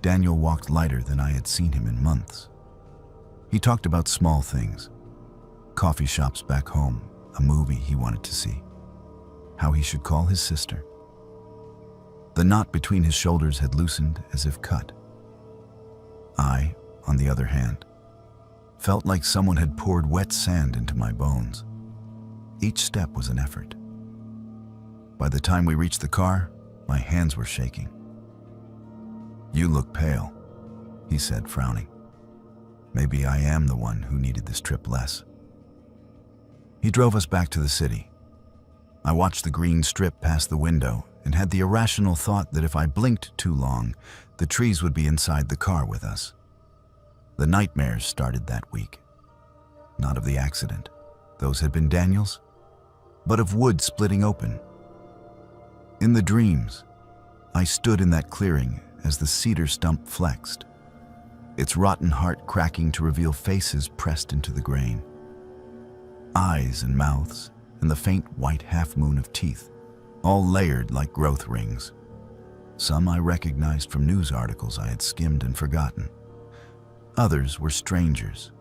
Daniel walked lighter than I had seen him in months. He talked about small things. Coffee shops back home, a movie he wanted to see. How he should call his sister. The knot between his shoulders had loosened as if cut. I, on the other hand, felt like someone had poured wet sand into my bones. Each step was an effort. By the time we reached the car, my hands were shaking. You look pale, he said, frowning. Maybe I am the one who needed this trip less. He drove us back to the city. I watched the green strip past the window and had the irrational thought that if I blinked too long, the trees would be inside the car with us. The nightmares started that week. Not of the accident. Those had been Daniel's, but of wood splitting open. In the dreams, I stood in that clearing as the cedar stump flexed, its rotten heart cracking to reveal faces pressed into the grain. Eyes and mouths, and the faint white half-moon of teeth, all layered like growth rings. Some I recognized from news articles I had skimmed and forgotten. Others were strangers.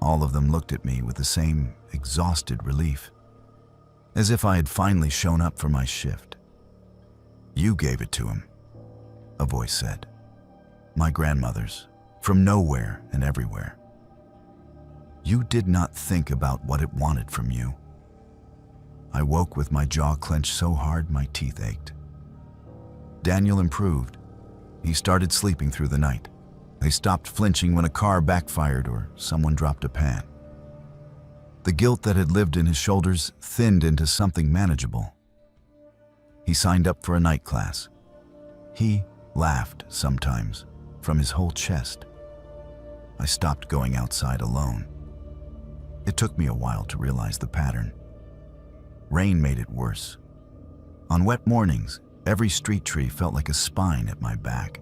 All of them looked at me with the same exhausted relief, as if I had finally shown up for my shift. You gave it to him, a voice said. My grandmother's, from nowhere and everywhere. You did not think about what it wanted from you. I woke with my jaw clenched so hard my teeth ached. Daniel improved. He started sleeping through the night. They stopped flinching when a car backfired or someone dropped a pan. The guilt that had lived in his shoulders thinned into something manageable. He signed up for a night class. He laughed sometimes from his whole chest. I stopped going outside alone. It took me a while to realize the pattern. Rain made it worse. On wet mornings, every street tree felt like a spine at my back.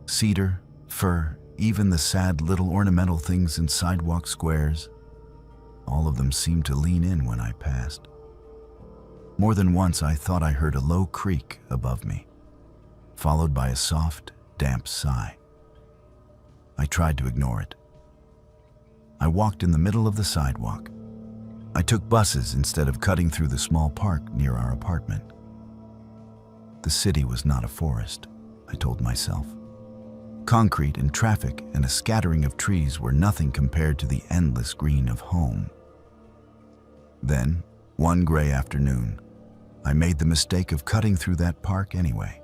Cedar, fir, even the sad little ornamental things in sidewalk squares, all of them seemed to lean in when I passed. More than once I thought I heard a low creak above me, followed by a soft, damp sigh. I tried to ignore it. I walked in the middle of the sidewalk. I took buses instead of cutting through the small park near our apartment. The city was not a forest, I told myself. Concrete and traffic and a scattering of trees were nothing compared to the endless green of home. Then, one gray afternoon, I made the mistake of cutting through that park anyway.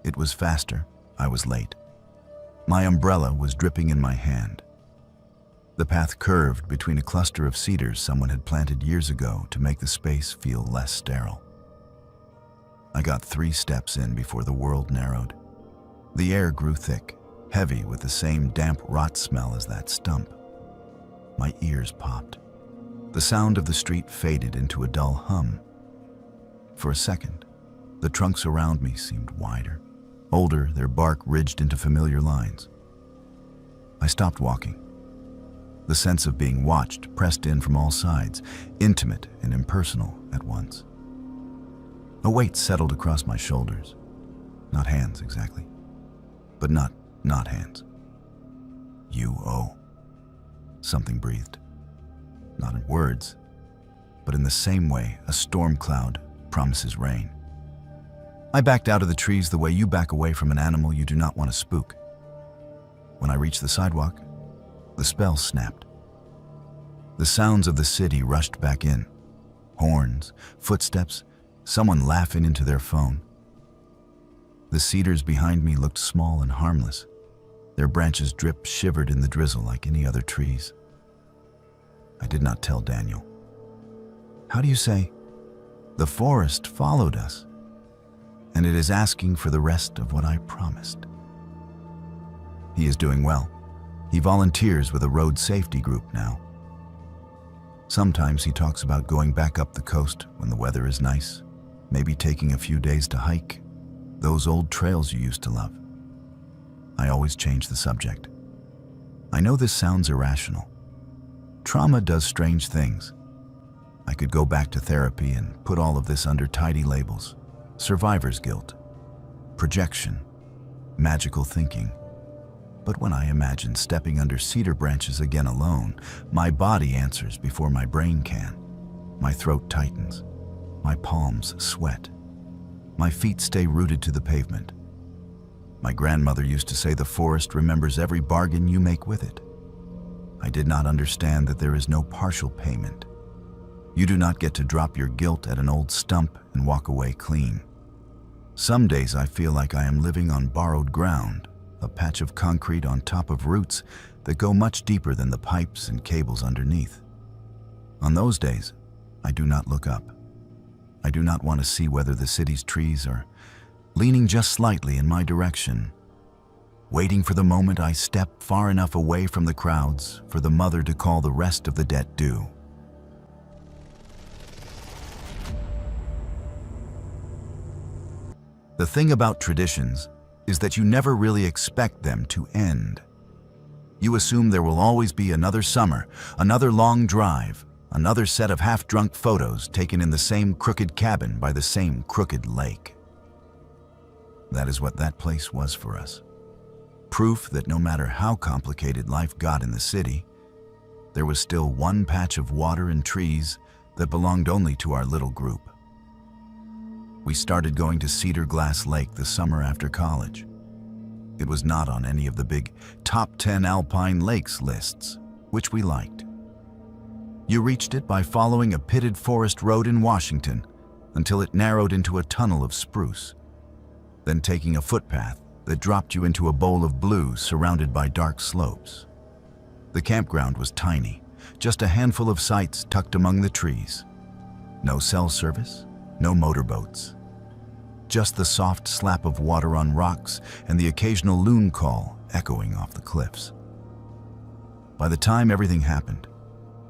It was faster. I was late. My umbrella was dripping in my hand. The path curved between a cluster of cedars someone had planted years ago to make the space feel less sterile. I got 3 steps in before the world narrowed. The air grew thick, heavy with the same damp rot smell as that stump. My ears popped. The sound of the street faded into a dull hum. For a second, the trunks around me seemed wider, older, their bark ridged into familiar lines. I stopped walking. The sense of being watched pressed in from all sides, intimate and impersonal at once. A weight settled across my shoulders. Not hands, exactly. But not hands. Something breathed. Not in words, but in the same way a storm cloud promises rain. I backed out of the trees the way you back away from an animal you do not want to spook. When I reached the sidewalk, the spell snapped. The sounds of the city rushed back in. Horns, footsteps, someone laughing into their phone. The cedars behind me looked small and harmless. Their branches shivered in the drizzle like any other trees. I did not tell Daniel. How do you say? The forest followed us, and it is asking for the rest of what I promised. He is doing well. He volunteers with a road safety group now. Sometimes he talks about going back up the coast when the weather is nice, maybe taking a few days to hike those old trails you used to love. I always change the subject. I know this sounds irrational. Trauma does strange things. I could go back to therapy and put all of this under tidy labels. Survivor's guilt, projection, magical thinking. But when I imagine stepping under cedar branches again alone, my body answers before my brain can. My throat tightens. My palms sweat. My feet stay rooted to the pavement. My grandmother used to say the forest remembers every bargain you make with it. I did not understand that there is no partial payment. You do not get to drop your guilt at an old stump and walk away clean. Some days I feel like I am living on borrowed ground, a patch of concrete on top of roots that go much deeper than the pipes and cables underneath. On those days, I do not look up. I do not want to see whether the city's trees are leaning just slightly in my direction, waiting for the moment I step far enough away from the crowds for the mother to call the rest of the debt due. The thing about traditions is that you never really expect them to end. You assume there will always be another summer, another long drive, another set of half-drunk photos taken in the same crooked cabin by the same crooked lake. That is what that place was for us. Proof that no matter how complicated life got in the city, there was still one patch of water and trees that belonged only to our little group. We started going to Cedar Glass Lake the summer after college. It was not on any of the big top 10 alpine lakes lists, which we liked. You reached it by following a pitted forest road in Washington until it narrowed into a tunnel of spruce, then taking a footpath that dropped you into a bowl of blue surrounded by dark slopes. The campground was tiny, just a handful of sites tucked among the trees. No cell service, no motorboats. Just the soft slap of water on rocks and the occasional loon call echoing off the cliffs. By the time everything happened,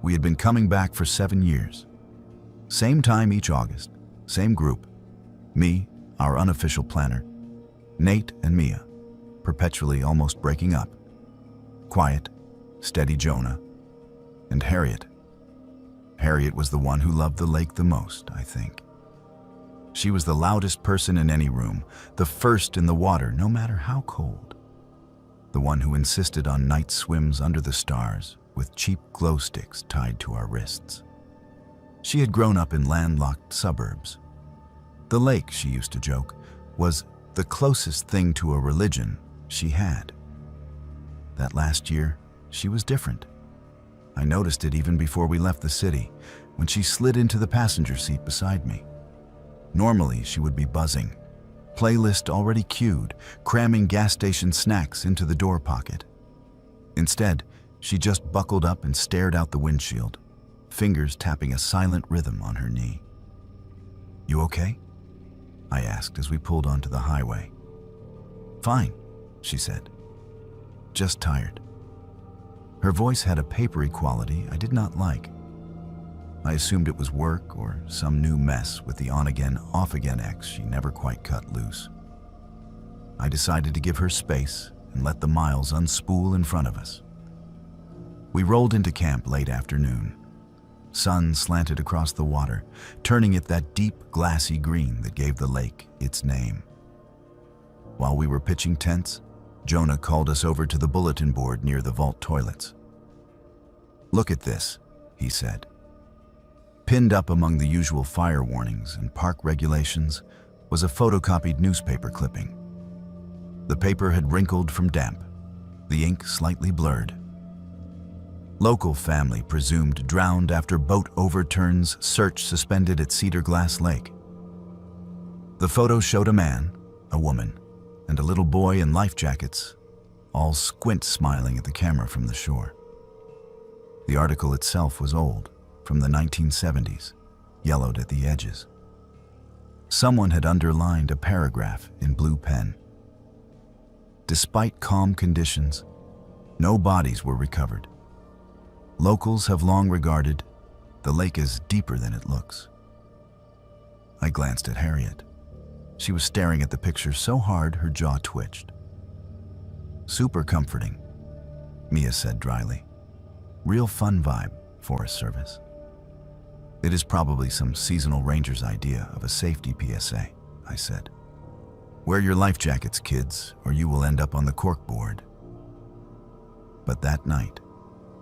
We had been coming back for 7 years. Same time each August, same group. Me, our unofficial planner, Nate and Mia, perpetually almost breaking up. Quiet, steady Jonah, and Harriet. Harriet was the one who loved the lake the most, I think. She was the loudest person in any room, the first in the water, no matter how cold. The one who insisted on night swims under the stars with cheap glow sticks tied to our wrists. She had grown up in landlocked suburbs. The lake, she used to joke, was the closest thing to a religion she had. That last year, she was different. I noticed it even before we left the city, when she slid into the passenger seat beside me. Normally, she would be buzzing, playlist already queued, cramming gas station snacks into the door pocket. Instead, she just buckled up and stared out the windshield, fingers tapping a silent rhythm on her knee. "You okay?" I asked as we pulled onto the highway. "Fine," she said. "Just tired." Her voice had a papery quality I did not like. I assumed it was work or some new mess with the on-again, off-again ex she never quite cut loose. I decided to give her space and let the miles unspool in front of us. We rolled into camp late afternoon. Sun slanted across the water, turning it that deep, glassy green that gave the lake its name. While we were pitching tents, Jonah called us over to the bulletin board near the vault toilets. "Look at this," he said. Pinned up among the usual fire warnings and park regulations was a photocopied newspaper clipping. The paper had wrinkled from damp, the ink slightly blurred. "Local family presumed drowned after boat overturns, search suspended at Cedar Glass Lake." The photo showed a man, a woman, and a little boy in life jackets, all squint smiling at the camera from the shore. The article itself was old, from the 1970s, yellowed at the edges. Someone had underlined a paragraph in blue pen. Despite calm conditions, no bodies were recovered. Locals have long regarded the lake as deeper than it looks. I glanced at Harriet. She was staring at the picture so hard her jaw twitched. "Super comforting," Mia said dryly. "Real fun vibe, Forest Service." "It is probably some seasonal ranger's idea of a safety PSA," I said. "Wear your life jackets, kids, or you will end up on the corkboard." But that night,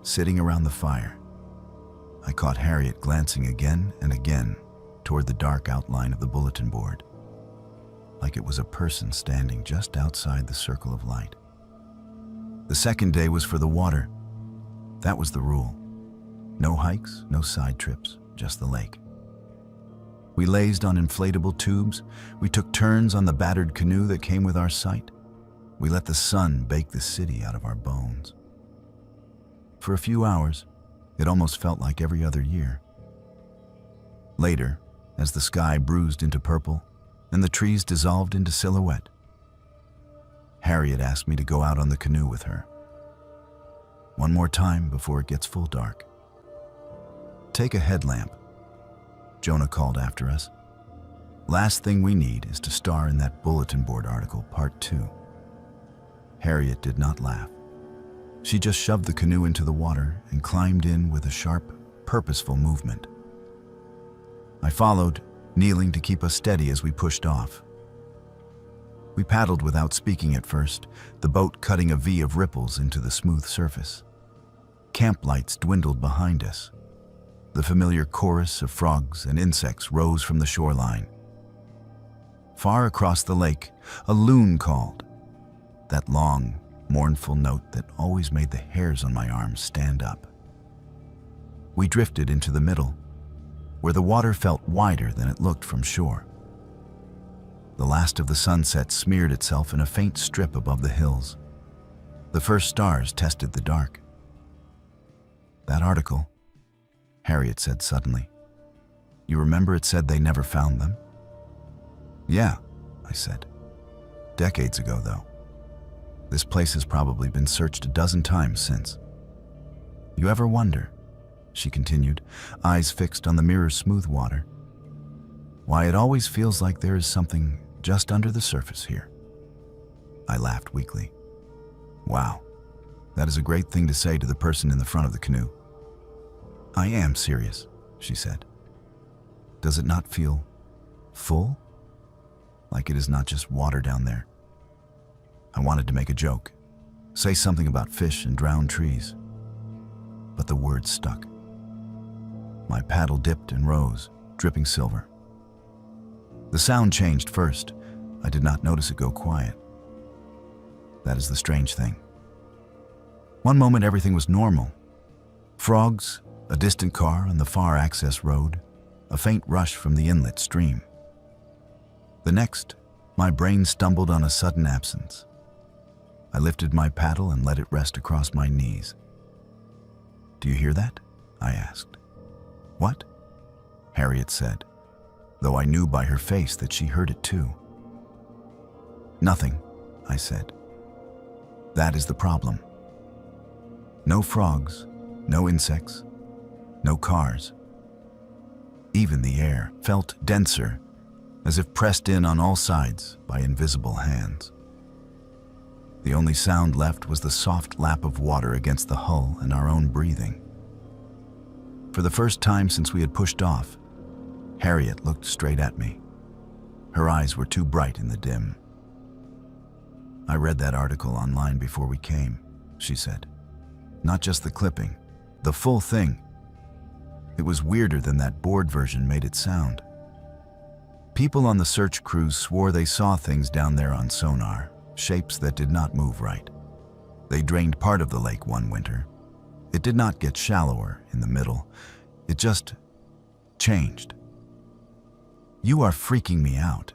sitting around the fire, I caught Harriet glancing again and again toward the dark outline of the bulletin board, like it was a person standing just outside the circle of light. The second day was for the water. That was the rule. No hikes, no side trips, just the lake. We lazed on inflatable tubes. We took turns on the battered canoe that came with our sight. We let the sun bake the city out of our bones. For a few hours, it almost felt like every other year. Later, as the sky bruised into purple and the trees dissolved into silhouette, Harriet asked me to go out on the canoe with her. "One more time before it gets full dark." "Take a headlamp," Jonah called after us. "Last thing we need is to star in that bulletin board article, part 2. Harriet did not laugh. She just shoved the canoe into the water and climbed in with a sharp, purposeful movement. I followed, kneeling to keep us steady as we pushed off. We paddled without speaking at first, the boat cutting a V of ripples into the smooth surface. Camp lights dwindled behind us. The familiar chorus of frogs and insects rose from the shoreline. Far across the lake, a loon called, that long, mournful note that always made the hairs on my arms stand up. We drifted into the middle, where the water felt wider than it looked from shore. The last of the sunset smeared itself in a faint strip above the hills. The first stars tested the dark. "That article," Harriet said suddenly. "You remember it said they never found them?" "Yeah," I said. "Decades ago, though. This place has probably been searched a dozen times since. You ever wonder she continued, eyes fixed on the mirror's smooth water. Why, it always feels like there is something just under the surface here. I laughed weakly. Wow, that is a great thing to say to the person in the front of the canoe. I am serious, she said. Does it not feel full? Like it is not just water down there? I wanted to make a joke, say something about fish and drowned trees, but the words stuck. My paddle dipped and rose, dripping silver. The sound changed first. I did not notice it go quiet. That is the strange thing. One moment everything was normal. Frogs, a distant car on the far access road, a faint rush from the inlet stream. The next, my brain stumbled on a sudden absence. I lifted my paddle and let it rest across my knees. Do you hear that? I asked. What? Harriet said, though I knew by her face that she heard it too. Nothing, I said. That is the problem. No frogs, no insects, no cars. Even the air felt denser, as if pressed in on all sides by invisible hands. The only sound left was the soft lap of water against the hull and our own breathing. For the first time since we had pushed off, Harriet looked straight at me. Her eyes were too bright in the dim. I read that article online before we came, she said. Not just the clipping, the full thing. It was weirder than that board version made it sound. People on the search crews swore they saw things down there on sonar, shapes that did not move right. They drained part of the lake one winter. It did not get shallower in the middle. It just changed. You are freaking me out,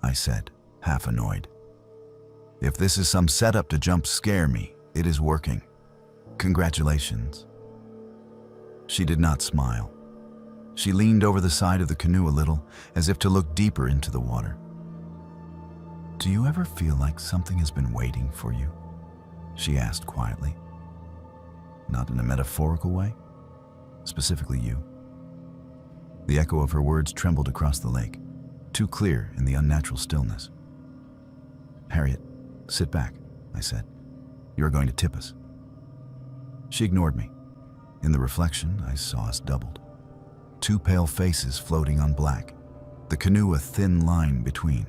I said, half annoyed. If this is some setup to jump scare me, it is working. Congratulations. She did not smile. She leaned over the side of the canoe a little, as if to look deeper into the water. Do you ever feel like something has been waiting for you? She asked quietly. Not in a metaphorical way? Specifically you. The echo of her words trembled across the lake, too clear in the unnatural stillness. Harriet, sit back, I said. You are going to tip us. She ignored me. In the reflection, I saw us doubled. Two pale faces floating on black, the canoe a thin line between.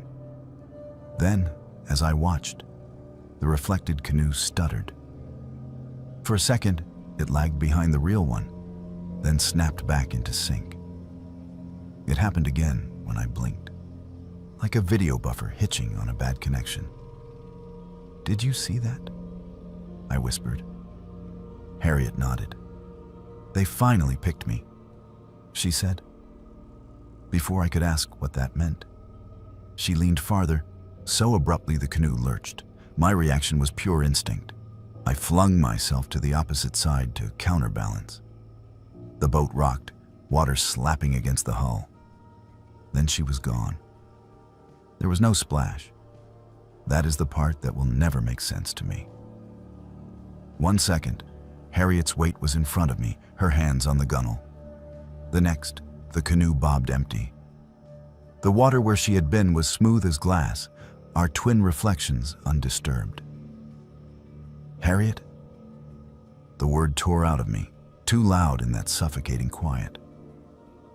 Then, as I watched, the reflected canoe stuttered. For a second, it lagged behind the real one, then snapped back into sync. It happened again when I blinked, like a video buffer hitching on a bad connection. Did you see that? I whispered. Harriet nodded. They finally picked me, she said. Before I could ask what that meant, she leaned farther, so abruptly the canoe lurched. My reaction was pure instinct. I flung myself to the opposite side to counterbalance. The boat rocked, water slapping against the hull. Then she was gone. There was no splash. That is the part that will never make sense to me. 1 second, Harriet's weight was in front of me, her hands on the gunwale. The next, the canoe bobbed empty. The water where she had been was smooth as glass, our twin reflections undisturbed. Harriet? The word tore out of me, too loud in that suffocating quiet.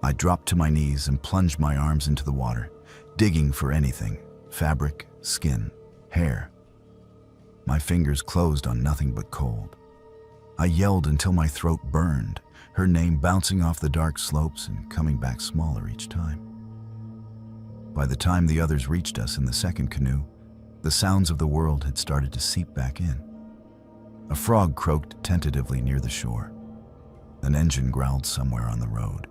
I dropped to my knees and plunged my arms into the water, digging for anything, fabric, skin, hair. My fingers closed on nothing but cold. I yelled until my throat burned, her name bouncing off the dark slopes and coming back smaller each time. By the time the others reached us in the second canoe, the sounds of the world had started to seep back in. A frog croaked tentatively near the shore. An engine growled somewhere on the road.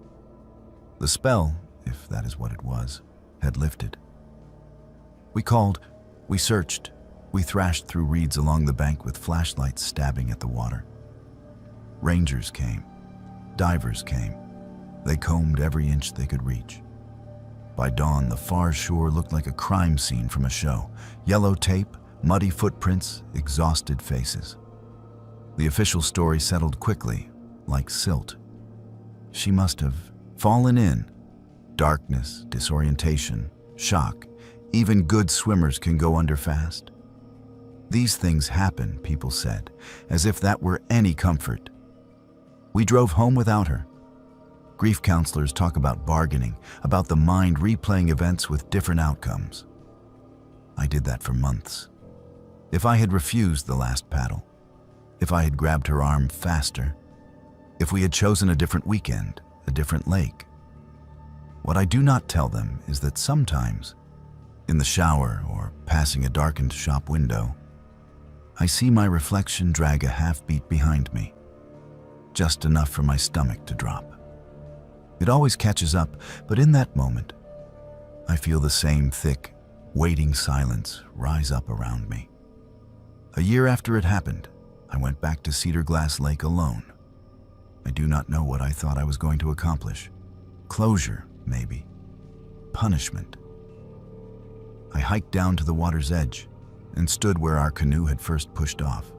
The spell, if that is what it was, had lifted. We called, we searched, we thrashed through reeds along the bank with flashlights stabbing at the water. Rangers came. Divers came. They combed every inch they could reach. By dawn, the far shore looked like a crime scene from a show. Yellow tape, muddy footprints, exhausted faces. The official story settled quickly, like silt. She must have fallen in. Darkness, disorientation, shock. Even good swimmers can go under fast. These things happen, people said, as if that were any comfort. We drove home without her. Grief counselors talk about bargaining, about the mind replaying events with different outcomes. I did that for months. If I had refused the last paddle, if I had grabbed her arm faster, if we had chosen a different weekend, a different lake. What I do not tell them is that sometimes, in the shower or passing a darkened shop window, I see my reflection drag a half beat behind me, just enough for my stomach to drop. It always catches up, but in that moment, I feel the same thick, waiting silence rise up around me. A year after it happened, I went back to Cedar Glass Lake alone. I do not know what I thought I was going to accomplish. Closure, maybe. Punishment. I hiked down to the water's edge and stood where our canoe had first pushed off.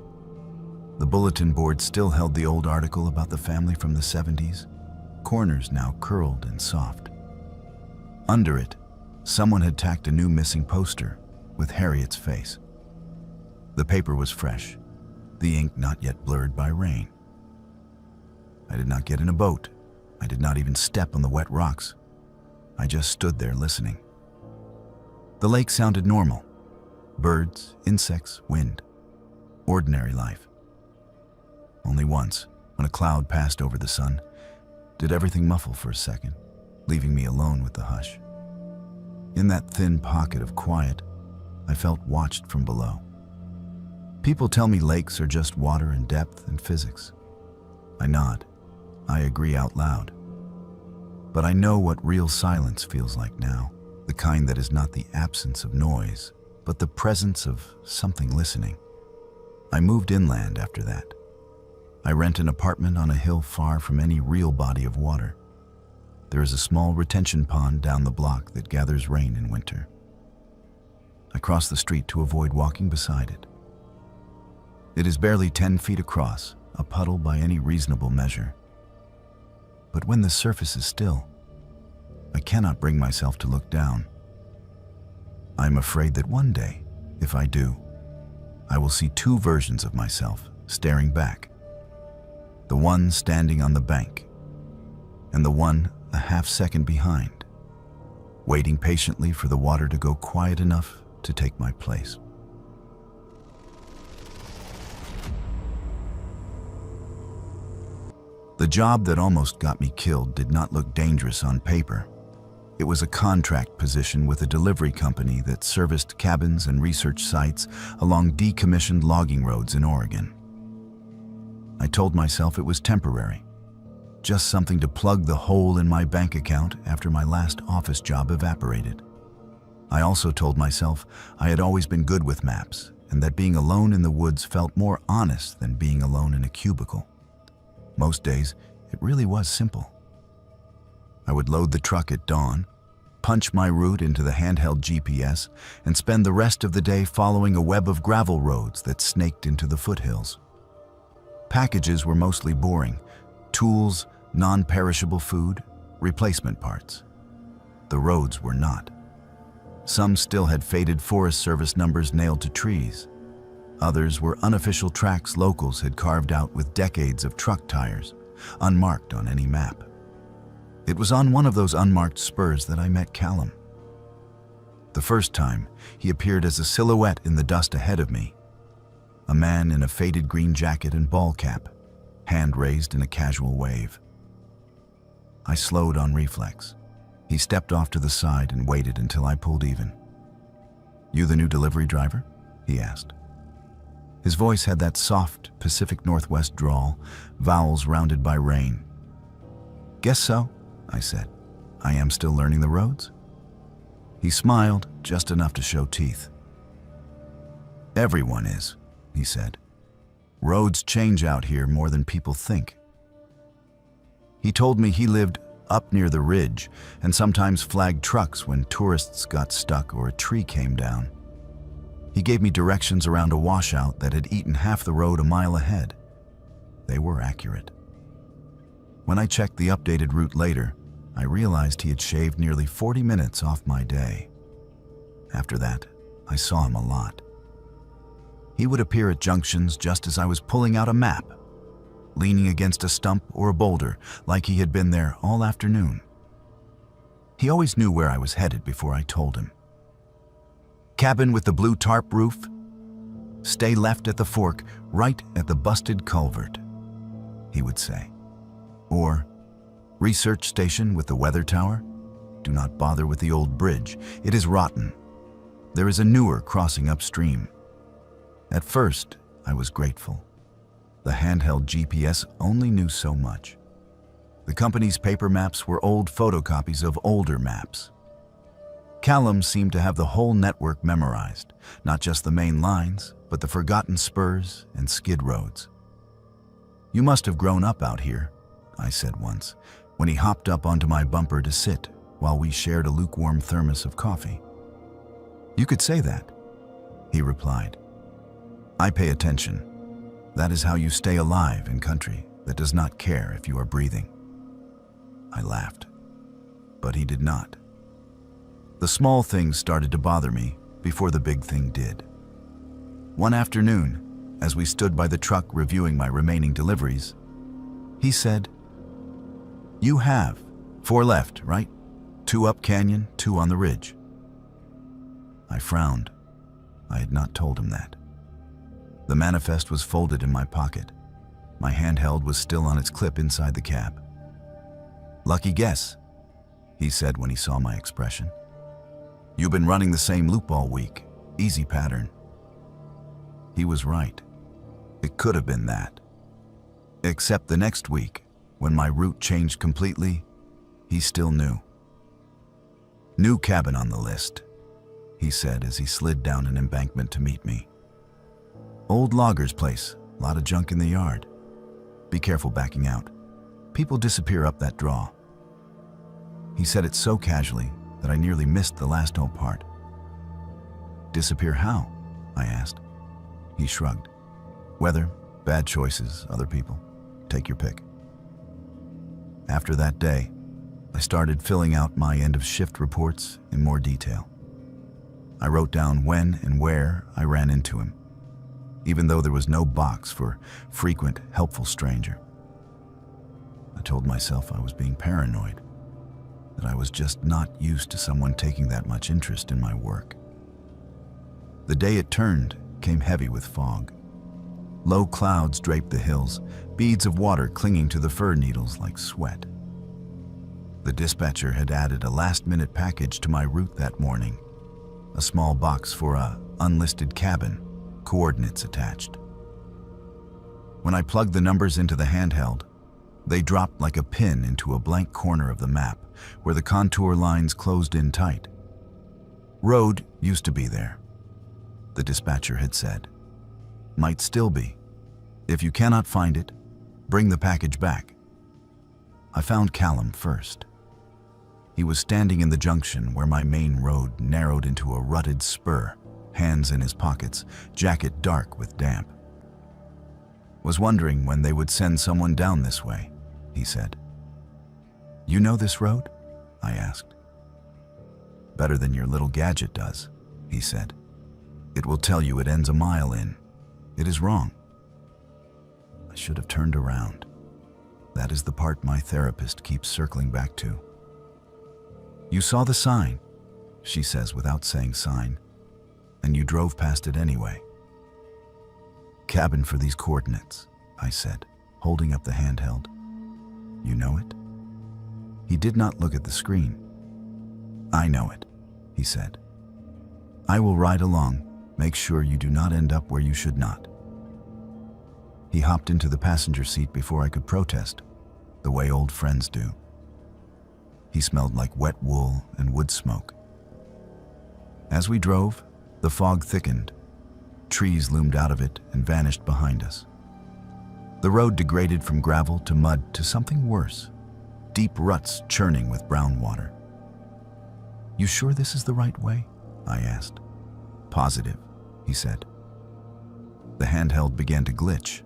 The bulletin board still held the old article about the family from the 70s, corners now curled and soft. Under it, someone had tacked a new missing poster with Harriet's face. The paper was fresh, the ink not yet blurred by rain. I did not get in a boat. I did not even step on the wet rocks. I just stood there listening. The lake sounded normal. Birds, insects, wind. Ordinary life. Only once, when a cloud passed over the sun, did everything muffle for a second, leaving me alone with the hush. In that thin pocket of quiet, I felt watched from below. People tell me lakes are just water and depth and physics. I nod. I agree out loud. But I know what real silence feels like now, the kind that is not the absence of noise, but the presence of something listening. I moved inland after that. I rent an apartment on a hill far from any real body of water. There is a small retention pond down the block that gathers rain in winter. I cross the street to avoid walking beside it. It is barely 10 feet across, a puddle by any reasonable measure. But when the surface is still, I cannot bring myself to look down. I am afraid that one day, if I do, I will see two versions of myself staring back. The one standing on the bank, and the one a half second behind, waiting patiently for the water to go quiet enough to take my place. The job that almost got me killed did not look dangerous on paper. It was a contract position with a delivery company that serviced cabins and research sites along decommissioned logging roads in Oregon. I told myself it was temporary, just something to plug the hole in my bank account after my last office job evaporated. I also told myself I had always been good with maps and that being alone in the woods felt more honest than being alone in a cubicle. Most days, it really was simple. I would load the truck at dawn, punch my route into the handheld GPS, and spend the rest of the day following a web of gravel roads that snaked into the foothills. Packages were mostly boring: tools, non-perishable food, replacement parts. The roads were not. Some still had faded Forest Service numbers nailed to trees. Others were unofficial tracks locals had carved out with decades of truck tires, unmarked on any map. It was on one of those unmarked spurs that I met Callum. The first time, he appeared as a silhouette in the dust ahead of me. A man in a faded green jacket and ball cap, hand raised in a casual wave. I slowed on reflex. He stepped off to the side and waited until I pulled even. "You the new delivery driver?" he asked. His voice had that soft Pacific Northwest drawl, vowels rounded by rain. "Guess so," I said. "I am still learning the roads." He smiled, just enough to show teeth. "Everyone is," he said. "Roads change out here more than people think." He told me he lived up near the ridge and sometimes flagged trucks when tourists got stuck or a tree came down. He gave me directions around a washout that had eaten half the road a mile ahead. They were accurate. When I checked the updated route later, I realized he had shaved nearly 40 minutes off my day. After that, I saw him a lot. He would appear at junctions just as I was pulling out a map, leaning against a stump or a boulder like he had been there all afternoon. He always knew where I was headed before I told him. "Cabin with the blue tarp roof? Stay left at the fork, right at the busted culvert," he would say. Or, "Research station with the weather tower? Do not bother with the old bridge. It is rotten. There is a newer crossing upstream." At first, I was grateful. The handheld GPS only knew so much. The company's paper maps were old photocopies of older maps. Callum seemed to have the whole network memorized, not just the main lines, but the forgotten spurs and skid roads. "You must have grown up out here," I said once, when he hopped up onto my bumper to sit while we shared a lukewarm thermos of coffee. "You could say that," he replied. "I pay attention. That is how you stay alive in country that does not care if you are breathing." I laughed, but he did not. The small things started to bother me before the big thing did. One afternoon, as we stood by the truck reviewing my remaining deliveries, he said, "You have 4 left, right? 2 up canyon, 2 on the ridge." I frowned. I had not told him that. The manifest was folded in my pocket. My handheld was still on its clip inside the cab. "Lucky guess," he said when he saw my expression. "You've been running the same loop all week. Easy pattern." He was right. It could have been that. Except the next week, when my route changed completely, he still knew. "New cabin on the list," he said as he slid down an embankment to meet me. "Old logger's place, a lot of junk in the yard. Be careful backing out. People disappear up that draw." He said it so casually that I nearly missed the last whole part. "Disappear how?" I asked. He shrugged. "Weather, bad choices, other people. Take your pick." After that day, I started filling out my end-of-shift reports in more detail. I wrote down when and where I ran into him, even though there was no box for frequent, helpful stranger. I told myself I was being paranoid, that I was just not used to someone taking that much interest in my work. The day it turned came heavy with fog. Low clouds draped the hills, beads of water clinging to the fir needles like sweat. The dispatcher had added a last-minute package to my route that morning, a small box for a unlisted cabin, coordinates attached. When I plugged the numbers into the handheld, they dropped like a pin into a blank corner of the map where the contour lines closed in tight. "Road used to be there," the dispatcher had said. "Might still be. If you cannot find it, bring the package back." I found Callum first. He was standing in the junction where my main road narrowed into a rutted spur, hands in his pockets, jacket dark with damp. "Was wondering when they would send someone down this way," he said. "You know this road?" I asked. "Better than your little gadget does," he said. "It will tell you it ends a mile in. It is wrong." I should have turned around. That is the part my therapist keeps circling back to. "You saw the sign," she says without saying sign, "and you drove past it anyway." "Cabin for these coordinates," I said, holding up the handheld. "You know it?" He did not look at the screen. "I know it," he said. "I will ride along, make sure you do not end up where you should not." He hopped into the passenger seat before I could protest, the way old friends do. He smelled like wet wool and wood smoke. As we drove, the fog thickened. Trees loomed out of it and vanished behind us. The road degraded from gravel to mud to something worse, deep ruts churning with brown water. "You sure this is the right way?" I asked. "Positive," he said. The handheld began to glitch.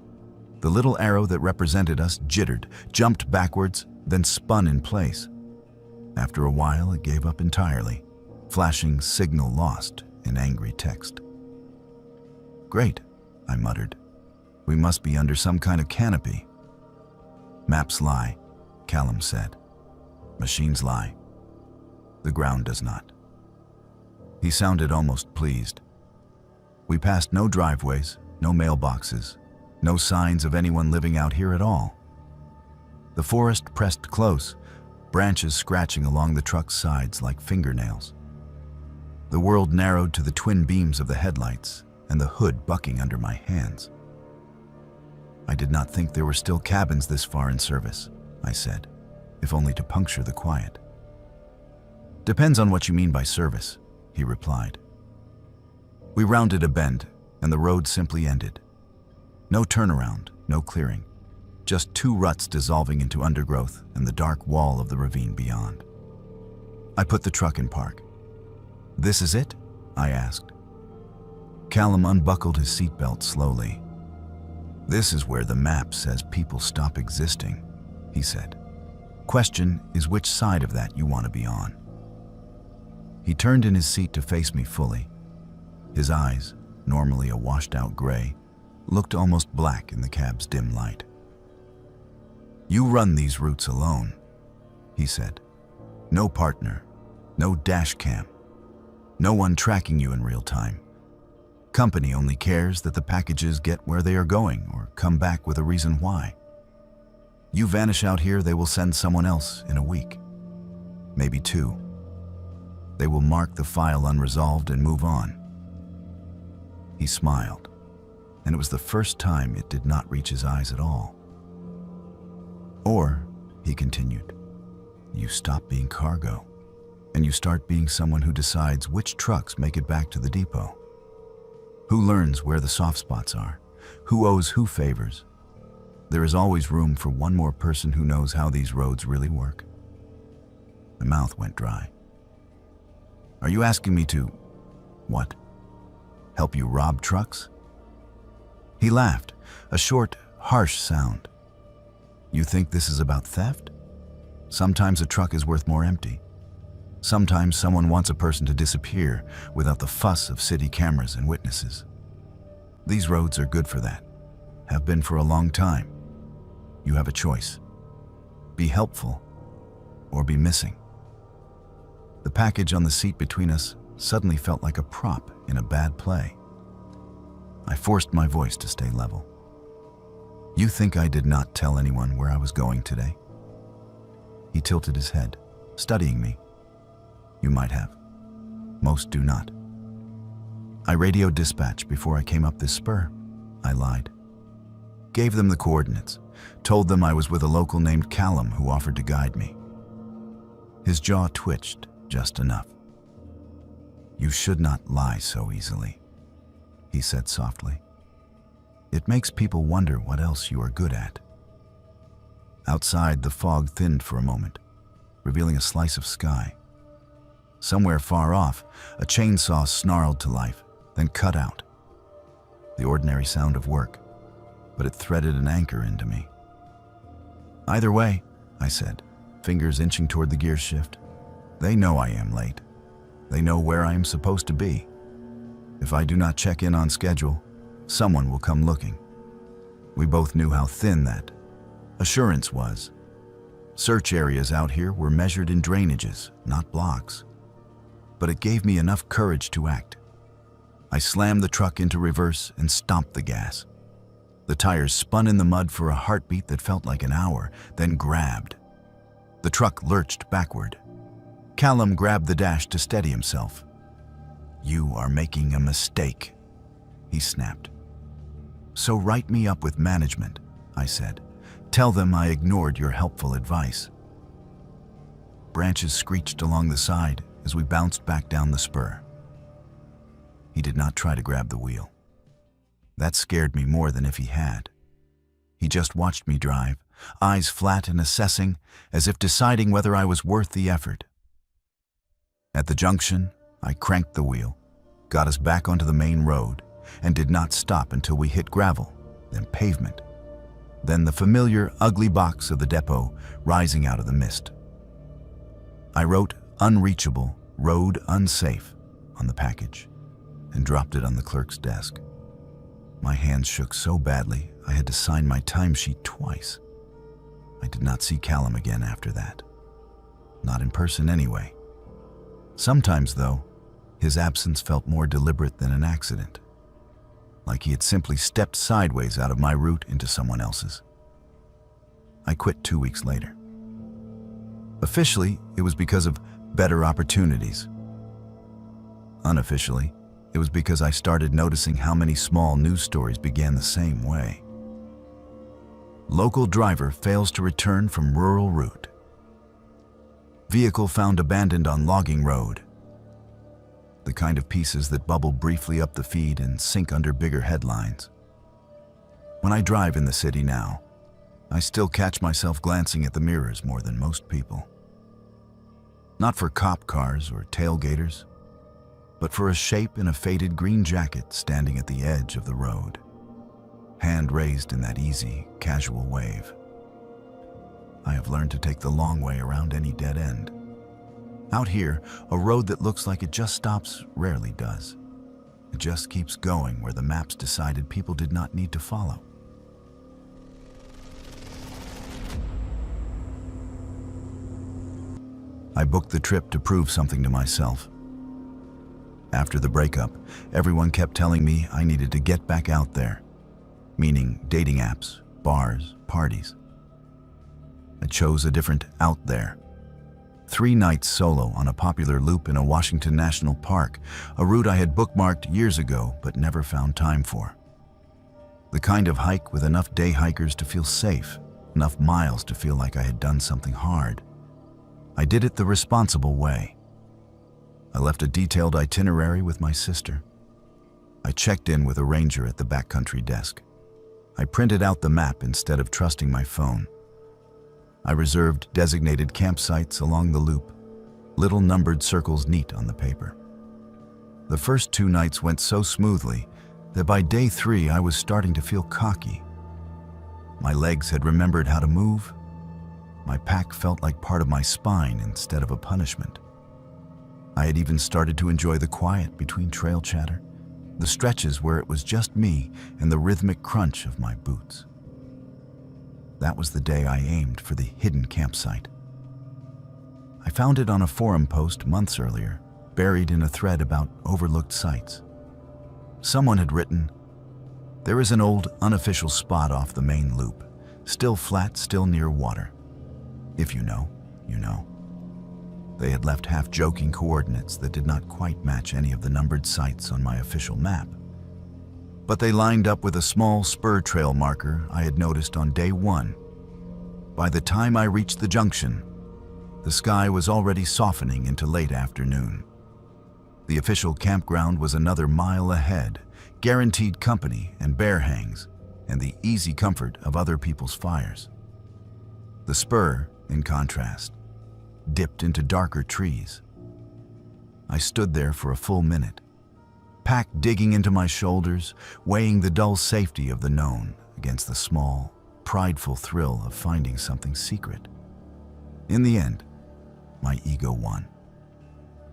The little arrow that represented us jittered, jumped backwards, then spun in place. After a while, it gave up entirely, flashing "signal lost" in angry text. "Great," I muttered. "We must be under some kind of canopy." "Maps lie," Callum said. "Machines lie. The ground does not." He sounded almost pleased. We passed no driveways, no mailboxes, no signs of anyone living out here at all. The forest pressed close, branches scratching along the truck's sides like fingernails. The world narrowed to the twin beams of the headlights and the hood bucking under my hands. "I did not think there were still cabins this far in service," I said, if only to puncture the quiet. "Depends on what you mean by service," he replied. We rounded a bend, and the road simply ended. No turnaround, no clearing, just two ruts dissolving into undergrowth and the dark wall of the ravine beyond. I put the truck in park. "This is it?" I asked. Callum unbuckled his seatbelt slowly. "This is where the map says people stop existing," he said. "Question is which side of that you want to be on." He turned in his seat to face me fully. His eyes, normally a washed-out gray, looked almost black in the cab's dim light. "You run these routes alone," he said. "No partner, no dash cam, no one tracking you in real time. Company only cares that the packages get where they are going or come back with a reason why. You vanish out here, they will send someone else in a week, maybe 2. They will mark the file unresolved and move on." He smiled, and it was the first time it did not reach his eyes at all. "Or," he continued, "you stop being cargo, and you start being someone who decides which trucks make it back to the depot. Who learns where the soft spots are, who owes who favors. There is always room for one more person who knows how these roads really work." My mouth went dry. "Are you asking me to, what, help you rob trucks?" He laughed, a short, harsh sound. "You think this is about theft? Sometimes a truck is worth more empty. Sometimes someone wants a person to disappear without the fuss of city cameras and witnesses. These roads are good for that, have been for a long time. You have a choice. Be helpful or be missing." The package on the seat between us suddenly felt like a prop in a bad play. I forced my voice to stay level. "You think I did not tell anyone where I was going today?" He tilted his head, studying me. "You might have. Most do not." "I radioed dispatch before I came up this spur," I lied. Gave them the coordinates, told them I was with a local named Callum who offered to guide me. His jaw twitched just enough. "You should not lie so easily," he said softly. "It makes people wonder what else you are good at." Outside, the fog thinned for a moment, revealing a slice of sky. Somewhere far off, a chainsaw snarled to life, then cut out. The ordinary sound of work, but it threaded an anchor into me. "Either way," I said, fingers inching toward the gear shift. "They know I am late. They know where I am supposed to be. If I do not check in on schedule, someone will come looking." We both knew how thin that assurance was. Search areas out here were measured in drainages, not blocks. But it gave me enough courage to act. I slammed the truck into reverse and stomped the gas. The tires spun in the mud for a heartbeat that felt like an hour, then grabbed. The truck lurched backward. Callum grabbed the dash to steady himself. "You are making a mistake," he snapped. "So write me up with management," I said. "Tell them I ignored your helpful advice." Branches screeched along the side as we bounced back down the spur. He did not try to grab the wheel. That scared me more than if he had. He just watched me drive, eyes flat and assessing, as if deciding whether I was worth the effort. At the junction, I cranked the wheel, got us back onto the main road, and did not stop until we hit gravel, then pavement. then the familiar, ugly box of the depot rising out of the mist. I wrote "Unreachable, Road Unsafe" on the package and dropped it on the clerk's desk. My hands shook so badly I had to sign my timesheet twice. I did not see Callum again after that. Not in person anyway. Sometimes, though, his absence felt more deliberate than an accident, like he had simply stepped sideways out of my route into someone else's. I quit 2 weeks later. Officially, it was because of better opportunities. Unofficially, it was because I started noticing how many small news stories began the same way. Local driver fails to return from rural route. Vehicle found abandoned on logging road. The kind of pieces that bubble briefly up the feed and sink under bigger headlines. When I drive in the city now, I still catch myself glancing at the mirrors more than most people. Not for cop cars or tailgaters, but for a shape in a faded green jacket standing at the edge of the road, hand raised in that easy, casual wave. I have learned to take the long way around any dead end. Out here, a road that looks like it just stops rarely does. It just keeps going where the maps decided people did not need to follow. I booked the trip to prove something to myself. After the breakup, everyone kept telling me I needed to get back out there, meaning dating apps, bars, parties. I chose a different out there. 3 nights solo on a popular loop in a Washington National Park, a route I had bookmarked years ago but never found time for. The kind of hike with enough day hikers to feel safe, enough miles to feel like I had done something hard. I did it the responsible way. I left a detailed itinerary with my sister. I checked in with a ranger at the backcountry desk. I printed out the map instead of trusting my phone. I reserved designated campsites along the loop, little numbered circles neat on the paper. The first 2 nights went so smoothly that by day 3 I was starting to feel cocky. My legs had remembered how to move. My pack felt like part of my spine instead of a punishment. I had even started to enjoy the quiet between trail chatter, the stretches where it was just me and the rhythmic crunch of my boots. That was the day I aimed for the hidden campsite. I found it on a forum post months earlier, buried in a thread about overlooked sites. Someone had written, "There is an old, unofficial spot off the main loop, still flat, still near water. If you know, you know." They had left half-joking coordinates that did not quite match any of the numbered sites on my official map. But they lined up with a small spur trail marker I had noticed on day 1. By the time I reached the junction, the sky was already softening into late afternoon. The official campground was another mile ahead, guaranteed company and bear hangs, and the easy comfort of other people's fires. The spur, in contrast, dipped into darker trees. I stood there for a full minute, pack digging into my shoulders, weighing the dull safety of the known against the small, prideful thrill of finding something secret. In the end, my ego won.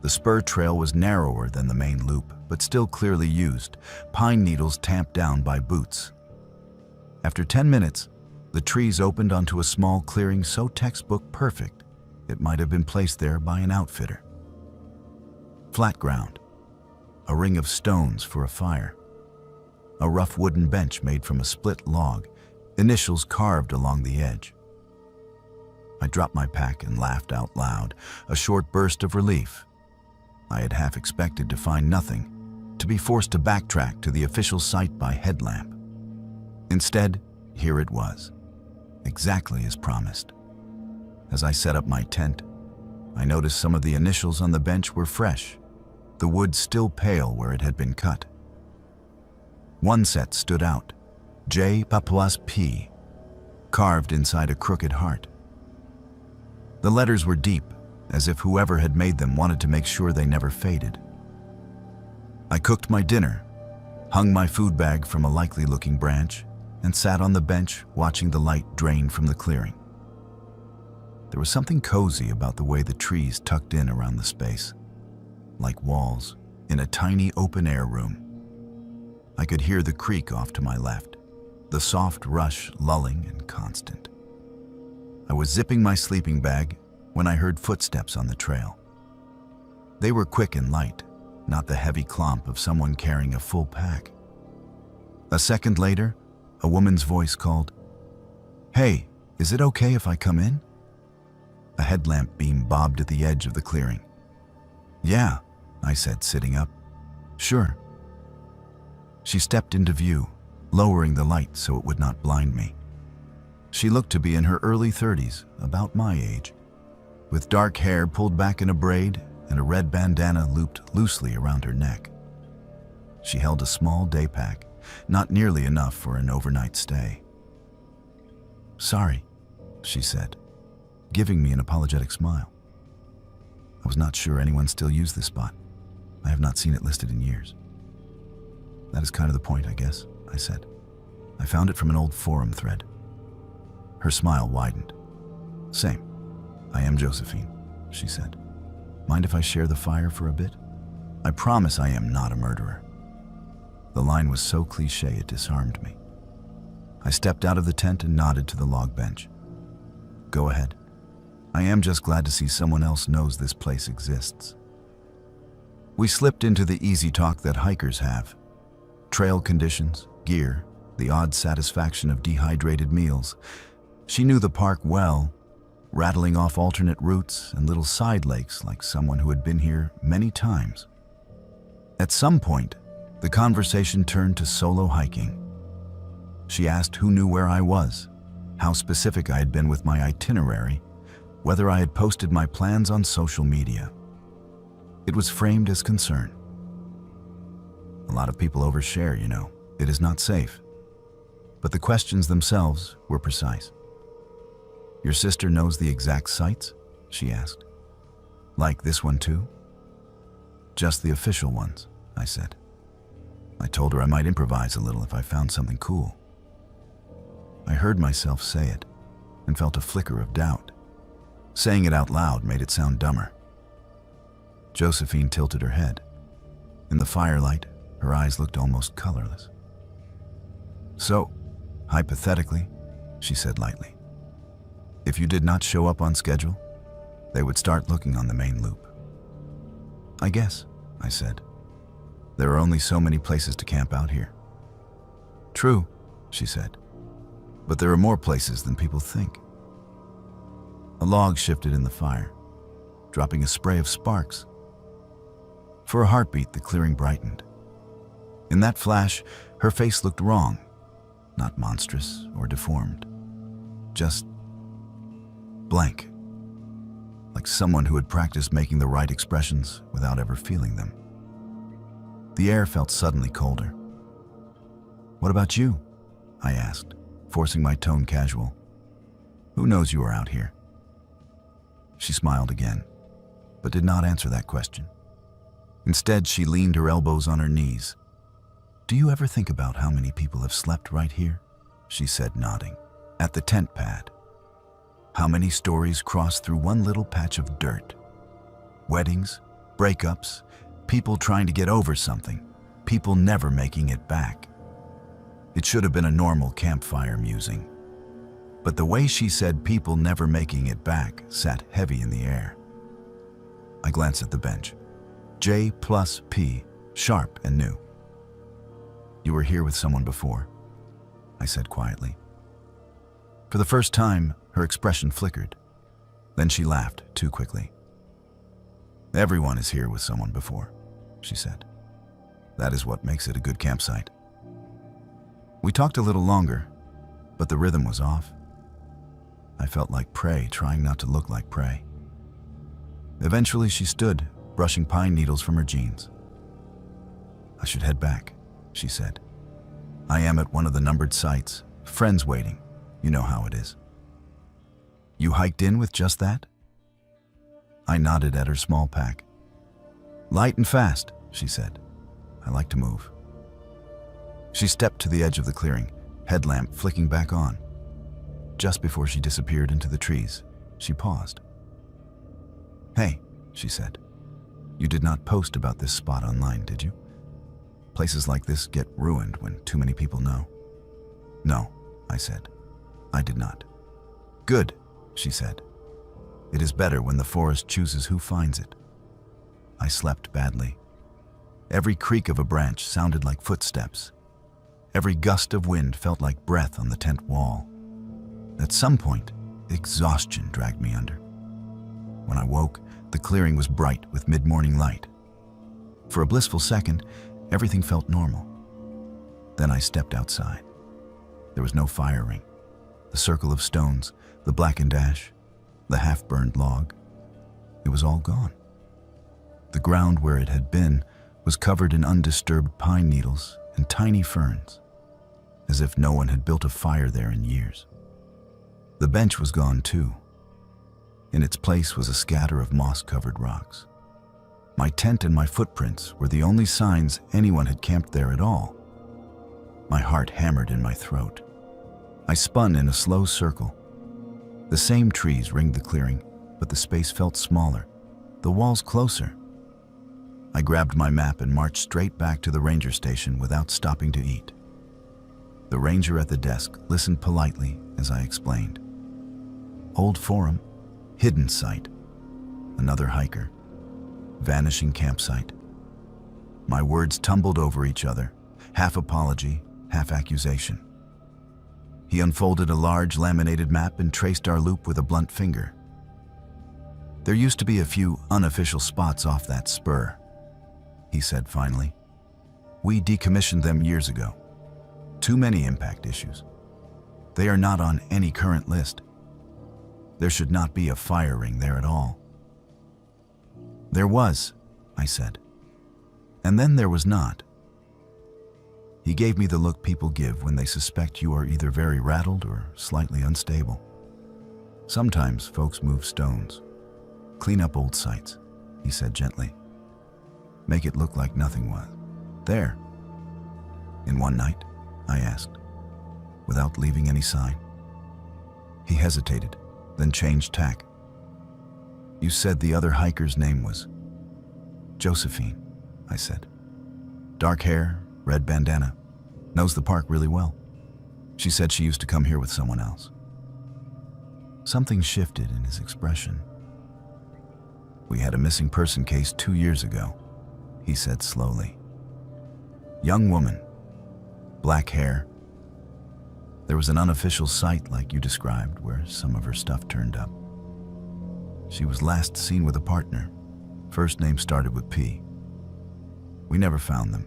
The spur trail was narrower than the main loop, but still clearly used, pine needles tamped down by boots. After 10 minutes, the trees opened onto a small clearing so textbook perfect it might have been placed there by an outfitter. Flat ground, a ring of stones for a fire, a rough wooden bench made from a split log, initials carved along the edge. I dropped my pack and laughed out loud, a short burst of relief. I had half expected to find nothing, to be forced to backtrack to the official site by headlamp. Instead, here it was, exactly as promised. As I set up my tent, I noticed some of the initials on the bench were fresh, the wood still pale where it had been cut. One set stood out, J. Papuas P, carved inside a crooked heart. The letters were deep, as if whoever had made them wanted to make sure they never faded. I cooked my dinner, hung my food bag from a likely-looking branch, and sat on the bench watching the light drain from the clearing. There was something cozy about the way the trees tucked in around the space, like walls in a tiny open-air room. I could hear the creek off to my left, the soft rush lulling and constant. I was zipping my sleeping bag when I heard footsteps on the trail. They were quick and light, not the heavy clomp of someone carrying a full pack. A second later, a woman's voice called, "Hey, is it okay if I come in?" A headlamp beam bobbed at the edge of the clearing. "Yeah," I said, sitting up. "Sure." She stepped into view, lowering the light so it would not blind me. She looked to be in her early 30s, about my age, with dark hair pulled back in a braid and a red bandana looped loosely around her neck. She held a small day pack, not nearly enough for an overnight stay. "Sorry," she said, giving me an apologetic smile. I was not sure anyone still used this spot. I have not seen it listed in years. "That is kind of the point, I guess," I said. "I found it from an old forum thread." Her smile widened. "Same. I am Josephine," she said. "Mind if I share the fire for a bit? I promise I am not a murderer." The line was so cliché it disarmed me. I stepped out of the tent and nodded to the log bench. "Go ahead. I am just glad to see someone else knows this place exists." We slipped into the easy talk that hikers have. Trail conditions, gear, the odd satisfaction of dehydrated meals. She knew the park well, rattling off alternate routes and little side lakes like someone who had been here many times. At some point, the conversation turned to solo hiking. She asked who knew where I was, how specific I had been with my itinerary, whether I had posted my plans on social media. It was framed as concern. A lot of people overshare, you know. It is not safe. But the questions themselves were precise. "Your sister knows the exact sites?" she asked. "Like this one too?" "Just the official ones," I said. I told her I might improvise a little if I found something cool. I heard myself say it and felt a flicker of doubt. Saying it out loud made it sound dumber. Josephine tilted her head. In the firelight, her eyes looked almost colorless. "So, hypothetically," she said lightly, "if you did not show up on schedule, they would start looking on the main loop." "I guess," I said. "There are only so many places to camp out here." "True," she said, "but there are more places than people think." A log shifted in the fire, dropping a spray of sparks. For a heartbeat, the clearing brightened. In that flash, her face looked wrong, not monstrous or deformed, just blank, like someone who had practiced making the right expressions without ever feeling them. The air felt suddenly colder. "What about you?" I asked, forcing my tone casual. "Who knows you are out here?" She smiled again, but did not answer that question. Instead, she leaned her elbows on her knees. "Do you ever think about how many people have slept right here?" she said, nodding. "At the tent pad. How many stories cross through one little patch of dirt? Weddings, breakups, people trying to get over something, people never making it back." It should have been a normal campfire musing. But the way she said people never making it back sat heavy in the air. I glanced at the bench. J plus P, sharp and new. "You were here with someone before," I said quietly. For the first time, her expression flickered. Then she laughed too quickly. "Everyone is here with someone before," she said. "That is what makes it a good campsite." We talked a little longer, but the rhythm was off. I felt like prey trying not to look like prey. Eventually she stood, brushing pine needles from her jeans. "I should head back," she said. "I am at one of the numbered sites, friends waiting. You know how it is." "You hiked in with just that?" I nodded at her small pack. "Light and fast," she said. "I like to move." She stepped to the edge of the clearing, headlamp flicking back on. Just before she disappeared into the trees, she paused. "Hey," she said. "You did not post about this spot online, did you? Places like this get ruined when too many people know." "No," I said. "I did not." "Good," she said. "It is better when the forest chooses who finds it." I slept badly. Every creak of a branch sounded like footsteps. Every gust of wind felt like breath on the tent wall. At some point, exhaustion dragged me under. When I woke, the clearing was bright with mid-morning light. For a blissful second, everything felt normal. Then I stepped outside. There was no fire ring. The circle of stones, the blackened ash, the half-burned log. It was all gone. The ground where it had been was covered in undisturbed pine needles and tiny ferns, as if no one had built a fire there in years. The bench was gone too. In its place was a scatter of moss-covered rocks. My tent and my footprints were the only signs anyone had camped there at all. My heart hammered in my throat. I spun in a slow circle. The same trees ringed the clearing, but the space felt smaller, the walls closer. I grabbed my map and marched straight back to the ranger station without stopping to eat. The ranger at the desk listened politely as I explained. Old Forum, hidden site, another hiker, vanishing campsite. My words tumbled over each other, half apology, half accusation. He unfolded a large laminated map and traced our loop with a blunt finger. "There used to be a few unofficial spots off that spur," he said finally. "We decommissioned them years ago. Too many impact issues. They are not on any current list. There should not be a fire ring there at all." "There was," I said. "And then there was not." He gave me the look people give when they suspect you are either very rattled or slightly unstable. "Sometimes folks move stones. Clean up old sites," he said gently. "Make it look like nothing was there." "In one night?" I asked, without leaving any sign. He hesitated, then changed tack. "You said the other hiker's name was?" "Josephine," I said. "Dark hair, red bandana, knows the park really well. She said she used to come here with someone else." Something shifted in his expression. "We had a missing person case 2 years ago," he said slowly. "Young woman, black hair. There was an unofficial site like you described where some of her stuff turned up. She was last seen with a partner. First name started with P. We never found them.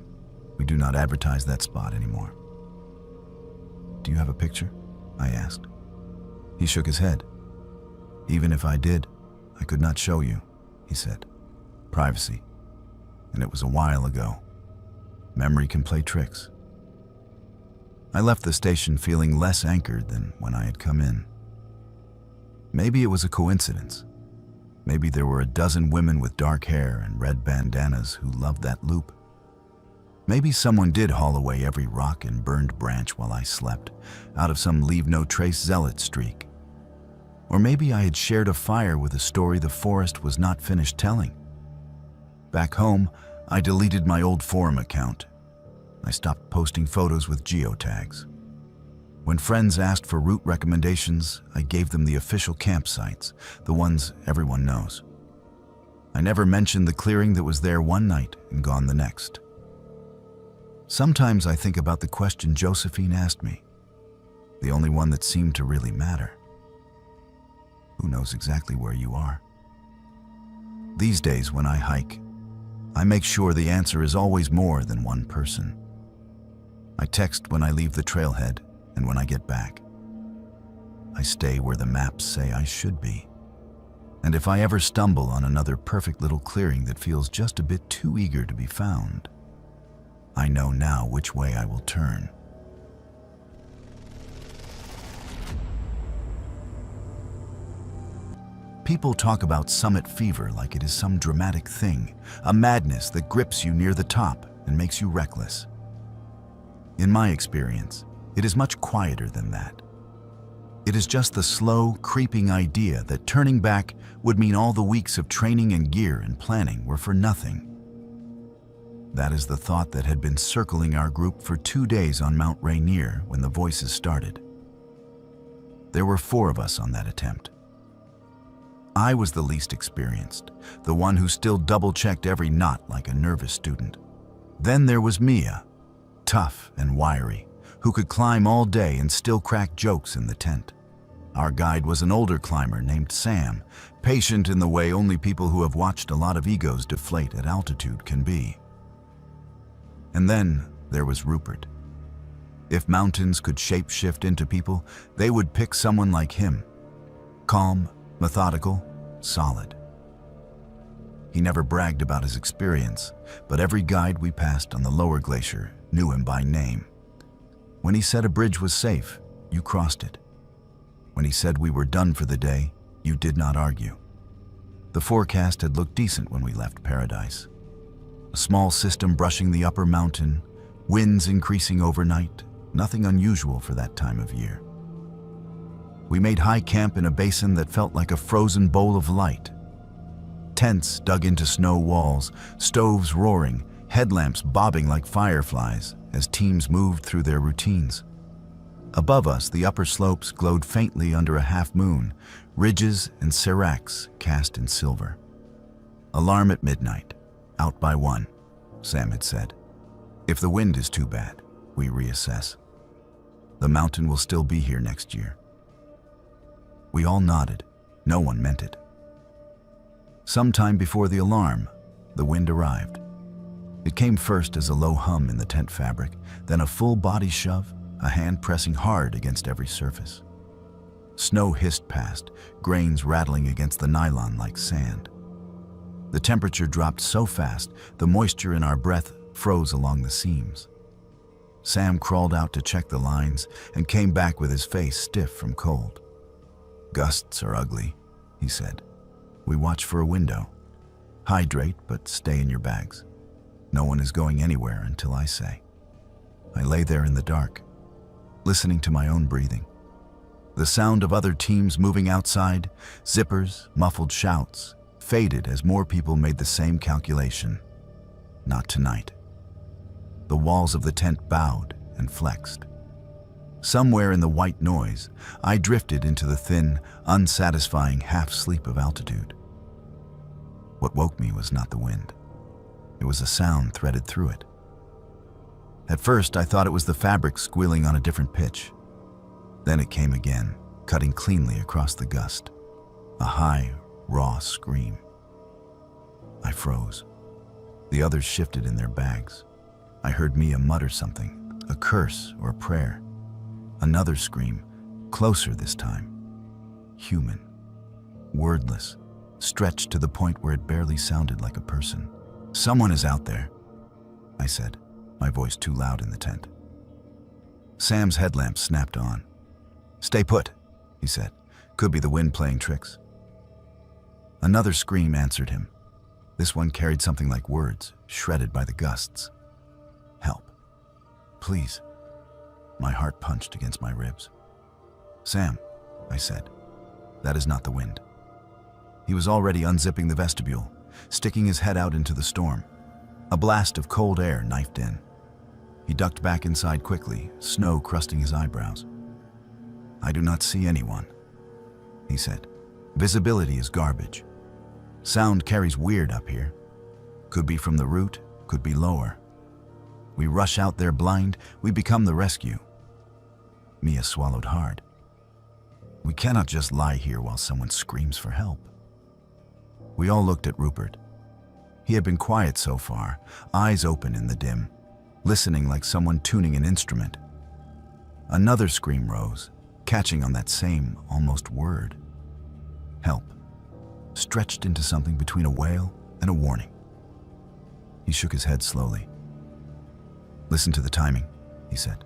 We do not advertise that spot anymore." "Do you have a picture?" I asked. He shook his head. "Even if I did, I could not show you," he said. "Privacy. And it was a while ago. Memory can play tricks." I left the station feeling less anchored than when I had come in. Maybe it was a coincidence. Maybe there were a dozen women with dark hair and red bandanas who loved that loop. Maybe someone did haul away every rock and burned branch while I slept, out of some leave-no-trace zealot streak. Or maybe I had shared a fire with a story the forest was not finished telling. Back home, I deleted my old forum account. I stopped posting photos with geotags. When friends asked for route recommendations, I gave them the official campsites, the ones everyone knows. I never mentioned the clearing that was there one night and gone the next. Sometimes I think about the question Josephine asked me, the only one that seemed to really matter. Who knows exactly where you are? These days when I hike, I make sure the answer is always more than one person. I text when I leave the trailhead and when I get back. I stay where the maps say I should be. And if I ever stumble on another perfect little clearing that feels just a bit too eager to be found, I know now which way I will turn. People talk about summit fever like it is some dramatic thing, a madness that grips you near the top and makes you reckless. In my experience, It is much quieter than that. It is just the slow, creeping idea that turning back would mean all the weeks of training and gear and planning were for nothing. That is the thought that had been circling our group for 2 days on Mount Rainier when the voices started. There were 4 of us on that attempt. I was the least experienced, the one who still double-checked every knot like a nervous student. Then there was Mia, tough and wiry, who could climb all day and still crack jokes in the tent. Our guide was an older climber named Sam, patient in the way only people who have watched a lot of egos deflate at altitude can be. And then there was Rupert. If mountains could shape-shift into people, they would pick someone like him. Calm, methodical, solid. He never bragged about his experience, but every guide we passed on the lower glacier knew him by name. When he said a bridge was safe, you crossed it. When he said we were done for the day, you did not argue. The forecast had looked decent when we left Paradise. A small system brushing the upper mountain, winds increasing overnight, nothing unusual for that time of year. We made high camp in a basin that felt like a frozen bowl of light. Tents dug into snow walls, stoves roaring, headlamps bobbing like fireflies as teams moved through their routines. Above us, the upper slopes glowed faintly under a half moon, ridges and seracs cast in silver. Alarm at midnight, out by 1, Sam had said. If the wind is too bad, we reassess. The mountain will still be here next year. We all nodded. No one meant it. Sometime before the alarm, the wind arrived. It came first as a low hum in the tent fabric, then a full body shove, a hand pressing hard against every surface. Snow hissed past, grains rattling against the nylon like sand. The temperature dropped so fast, the moisture in our breath froze along the seams. Sam crawled out to check the lines and came back with his face stiff from cold. Gusts are ugly, he said. We watch for a window. Hydrate, but stay in your bags. No one is going anywhere until I say. I lay there in the dark, listening to my own breathing. The sound of other teams moving outside, zippers, muffled shouts, faded as more people made the same calculation. Not tonight. The walls of the tent bowed and flexed. Somewhere in the white noise, I drifted into the thin, unsatisfying half-sleep of altitude. What woke me was not the wind. It was a sound threaded through it. At first, I thought it was the fabric squealing on a different pitch. Then it came again, cutting cleanly across the gust. A high, raw scream. I froze. The others shifted in their bags. I heard Mia mutter something, a curse or a prayer. Another scream, closer this time. Human, wordless, stretched to the point where it barely sounded like a person. Someone is out there, I said, my voice too loud in the tent. Sam's headlamp snapped on. Stay put, he said. Could be the wind playing tricks. Another scream answered him. This one carried something like words, shredded by the gusts. Help. Please. My heart punched against my ribs. Sam, I said, that is not the wind. He was already unzipping the vestibule, sticking his head out into the storm. A blast of cold air knifed in. He ducked back inside quickly, snow crusting his eyebrows. I do not see anyone, he said. Visibility is garbage. Sound carries weird up here. Could be from the root, could be lower. We rush out there blind, we become the rescue. Mia swallowed hard. We cannot just lie here while someone screams for help. We all looked at Rupert. He had been quiet so far, eyes open in the dim, listening like someone tuning an instrument. Another scream rose, catching on that same, almost word. Help. Stretched into something between a wail and a warning. He shook his head slowly. Listen to the timing, he said.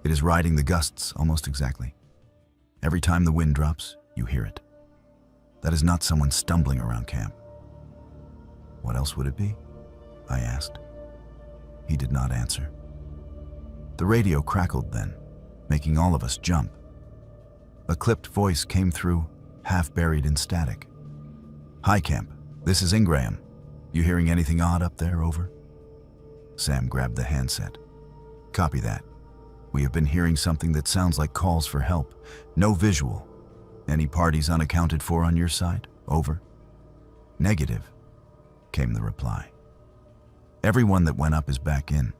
It is riding the gusts almost exactly. Every time the wind drops, you hear it. That is not someone stumbling around camp. What else would it be? I asked. He did not answer. The radio crackled then, making all of us jump. A clipped voice came through, half buried in static. "Hi, Camp. This is Ingraham. You hearing anything odd up there, over?" Sam grabbed the handset. "Copy that. We have been hearing something that sounds like calls for help. No visual. Any parties unaccounted for on your side? Over." "Negative," came the reply. "Everyone that went up is back in.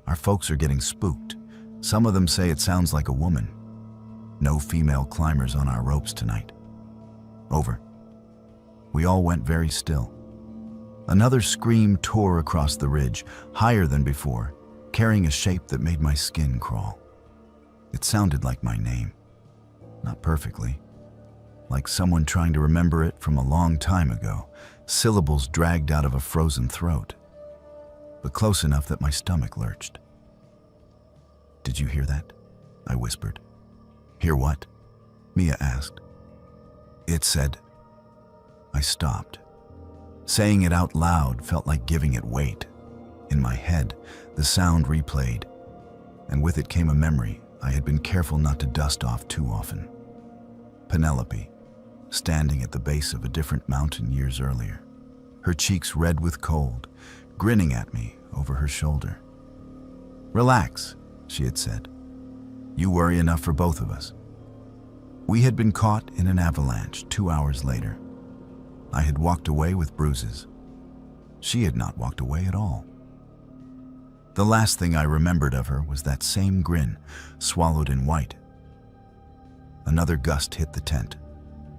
Our folks are getting spooked. Some of them say it sounds like a woman. No female climbers on our ropes tonight. Over." We all went very still. Another scream tore across the ridge, higher than before, carrying a shape that made my skin crawl. It sounded like my name. Not perfectly. Like someone trying to remember it from a long time ago, syllables dragged out of a frozen throat. But close enough that my stomach lurched. "Did you hear that?" I whispered. "Hear what?" Mia asked. "It said..." I stopped. Saying it out loud felt like giving it weight. In my head, the sound replayed, and with it came a memory I had been careful not to dust off too often. Penelope, standing at the base of a different mountain years earlier, her cheeks red with cold, grinning at me over her shoulder. "Relax," she had said. "You worry enough for both of us." We had been caught in an avalanche 2 hours later. I had walked away with bruises. She had not walked away at all. The last thing I remembered of her was that same grin, swallowed in white. Another gust hit the tent.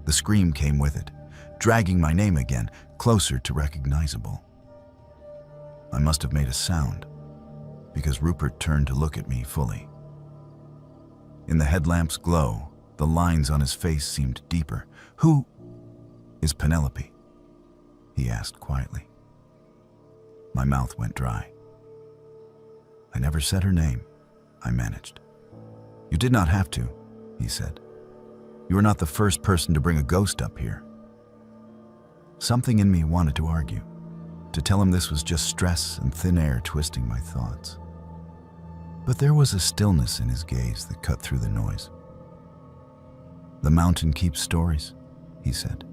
The scream came with it, dragging my name again, closer to recognizable. I must have made a sound, because Rupert turned to look at me fully. In the headlamp's glow, the lines on his face seemed deeper. "Who is Penelope?" he asked quietly. My mouth went dry. "I never said her name," I managed. "You did not have to," he said. "You were not the first person to bring a ghost up here." Something in me wanted to argue, to tell him this was just stress and thin air twisting my thoughts. But there was a stillness in his gaze that cut through the noise. "The mountain keeps stories," he said,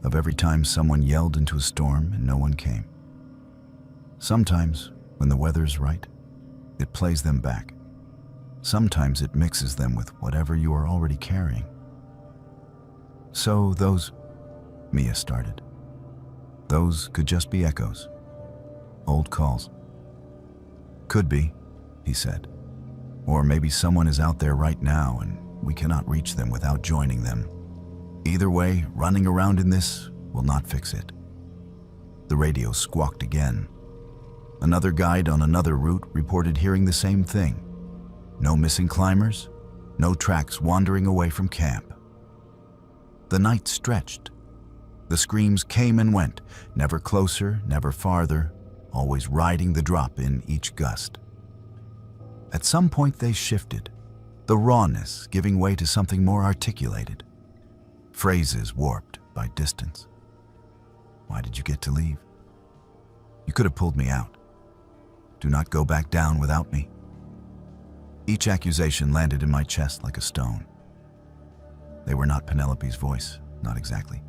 "of every time someone yelled into a storm and no one came. Sometimes, when the weather's right, it plays them back. Sometimes it mixes them with whatever you are already carrying. So those..." Mia started. "Those could just be echoes. Old calls." "Could be," he said. "Or maybe someone is out there right now and we cannot reach them without joining them. Either way, running around in this will not fix it." The radio squawked again. Another guide on another route reported hearing the same thing. No missing climbers, no tracks wandering away from camp. The night stretched. The screams came and went, never closer, never farther, always riding the drop in each gust. At some point they shifted, the rawness giving way to something more articulated. Phrases warped by distance. "Why did you get to leave? You could have pulled me out. Do not go back down without me." Each accusation landed in my chest like a stone. They were not Penelope's voice, not exactly.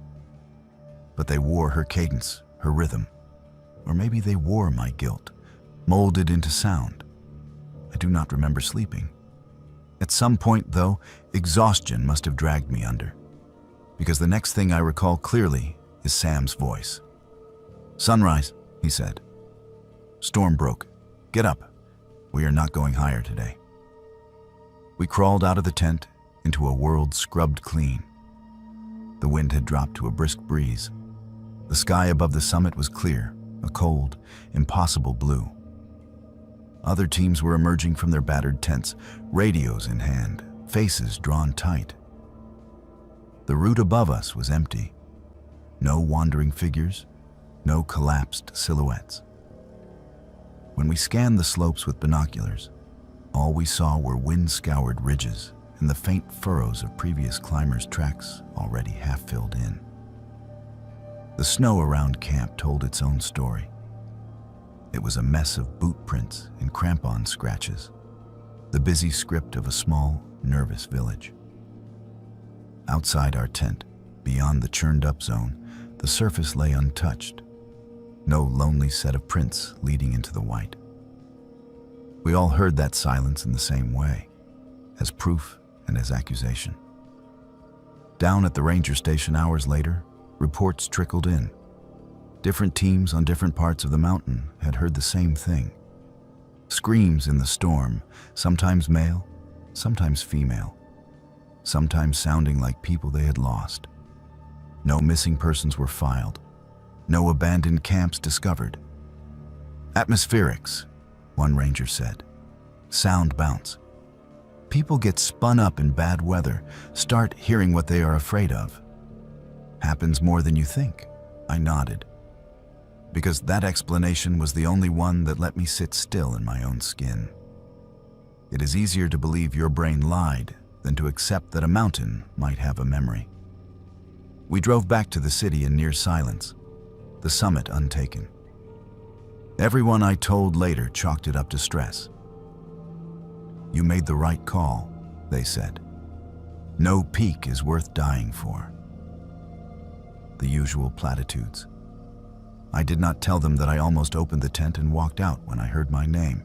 But they wore her cadence, her rhythm. Or maybe they wore my guilt, molded into sound. I do not remember sleeping. At some point, though, exhaustion must have dragged me under. Because the next thing I recall clearly is Sam's voice. "Sunrise," he said. "Storm broke. Get up. We are not going higher today." We crawled out of the tent into a world scrubbed clean. The wind had dropped to a brisk breeze. The sky above the summit was clear, a cold, impossible blue. Other teams were emerging from their battered tents, radios in hand, faces drawn tight. The route above us was empty. No wandering figures, no collapsed silhouettes. When we scanned the slopes with binoculars, all we saw were wind-scoured ridges and the faint furrows of previous climbers' tracks already half filled in. The snow around camp told its own story. It was a mess of boot prints and crampon scratches. the busy script of a small, nervous village. Outside our tent, beyond the churned-up zone, the surface lay untouched. No lonely set of prints leading into the white. We all heard that silence in the same way, as proof and as accusation. Down at the ranger station hours later, reports trickled in. Different teams on different parts of the mountain had heard the same thing. Screams in the storm, sometimes male, sometimes female, sometimes sounding like people they had lost. No missing persons were filed. No abandoned camps discovered. Atmospherics, one ranger said. Sound bounce. People get spun up in bad weather, start hearing what they are afraid of. Happens more than you think, I nodded. Because that explanation was the only one that let me sit still in my own skin. It is easier to believe your brain lied than to accept that a mountain might have a memory. We drove back to the city in near silence, the summit untaken. Everyone I told later chalked it up to stress. You made the right call, they said. No peak is worth dying for. The usual platitudes. I did not tell them that I almost opened the tent and walked out when I heard my name.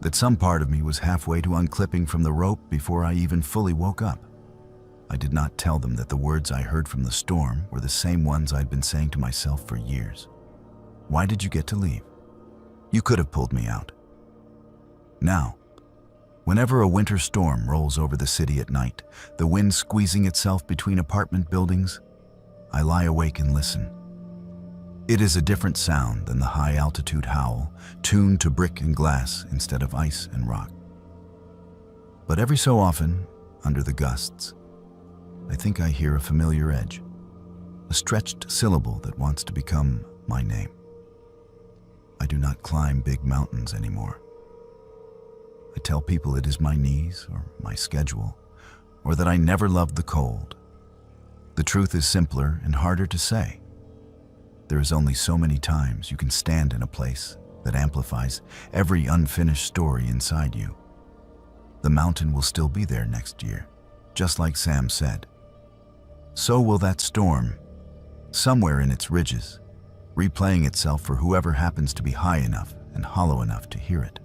That some part of me was halfway to unclipping from the rope before I even fully woke up. I did not tell them that the words I heard from the storm were the same ones I'd been saying to myself for years. Why did you get to leave? You could have pulled me out. Now, whenever a winter storm rolls over the city at night, the wind squeezing itself between apartment buildings, I lie awake and listen. It is a different sound than the high-altitude howl, tuned to brick and glass instead of ice and rock. But every so often, under the gusts, I think I hear a familiar edge, a stretched syllable that wants to become my name. I do not climb big mountains anymore. I tell people it is my knees or my schedule, or that I never loved the cold. The truth is simpler and harder to say. There is only so many times you can stand in a place that amplifies every unfinished story inside you. The mountain will still be there next year, just like Sam said. So will that storm, somewhere in its ridges, replaying itself for whoever happens to be high enough and hollow enough to hear it.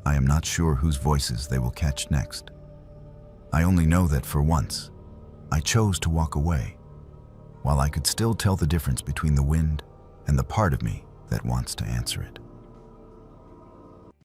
I am not sure whose voices they will catch next. I only know that for once, I chose to walk away, while I could still tell the difference between the wind and the part of me that wants to answer it.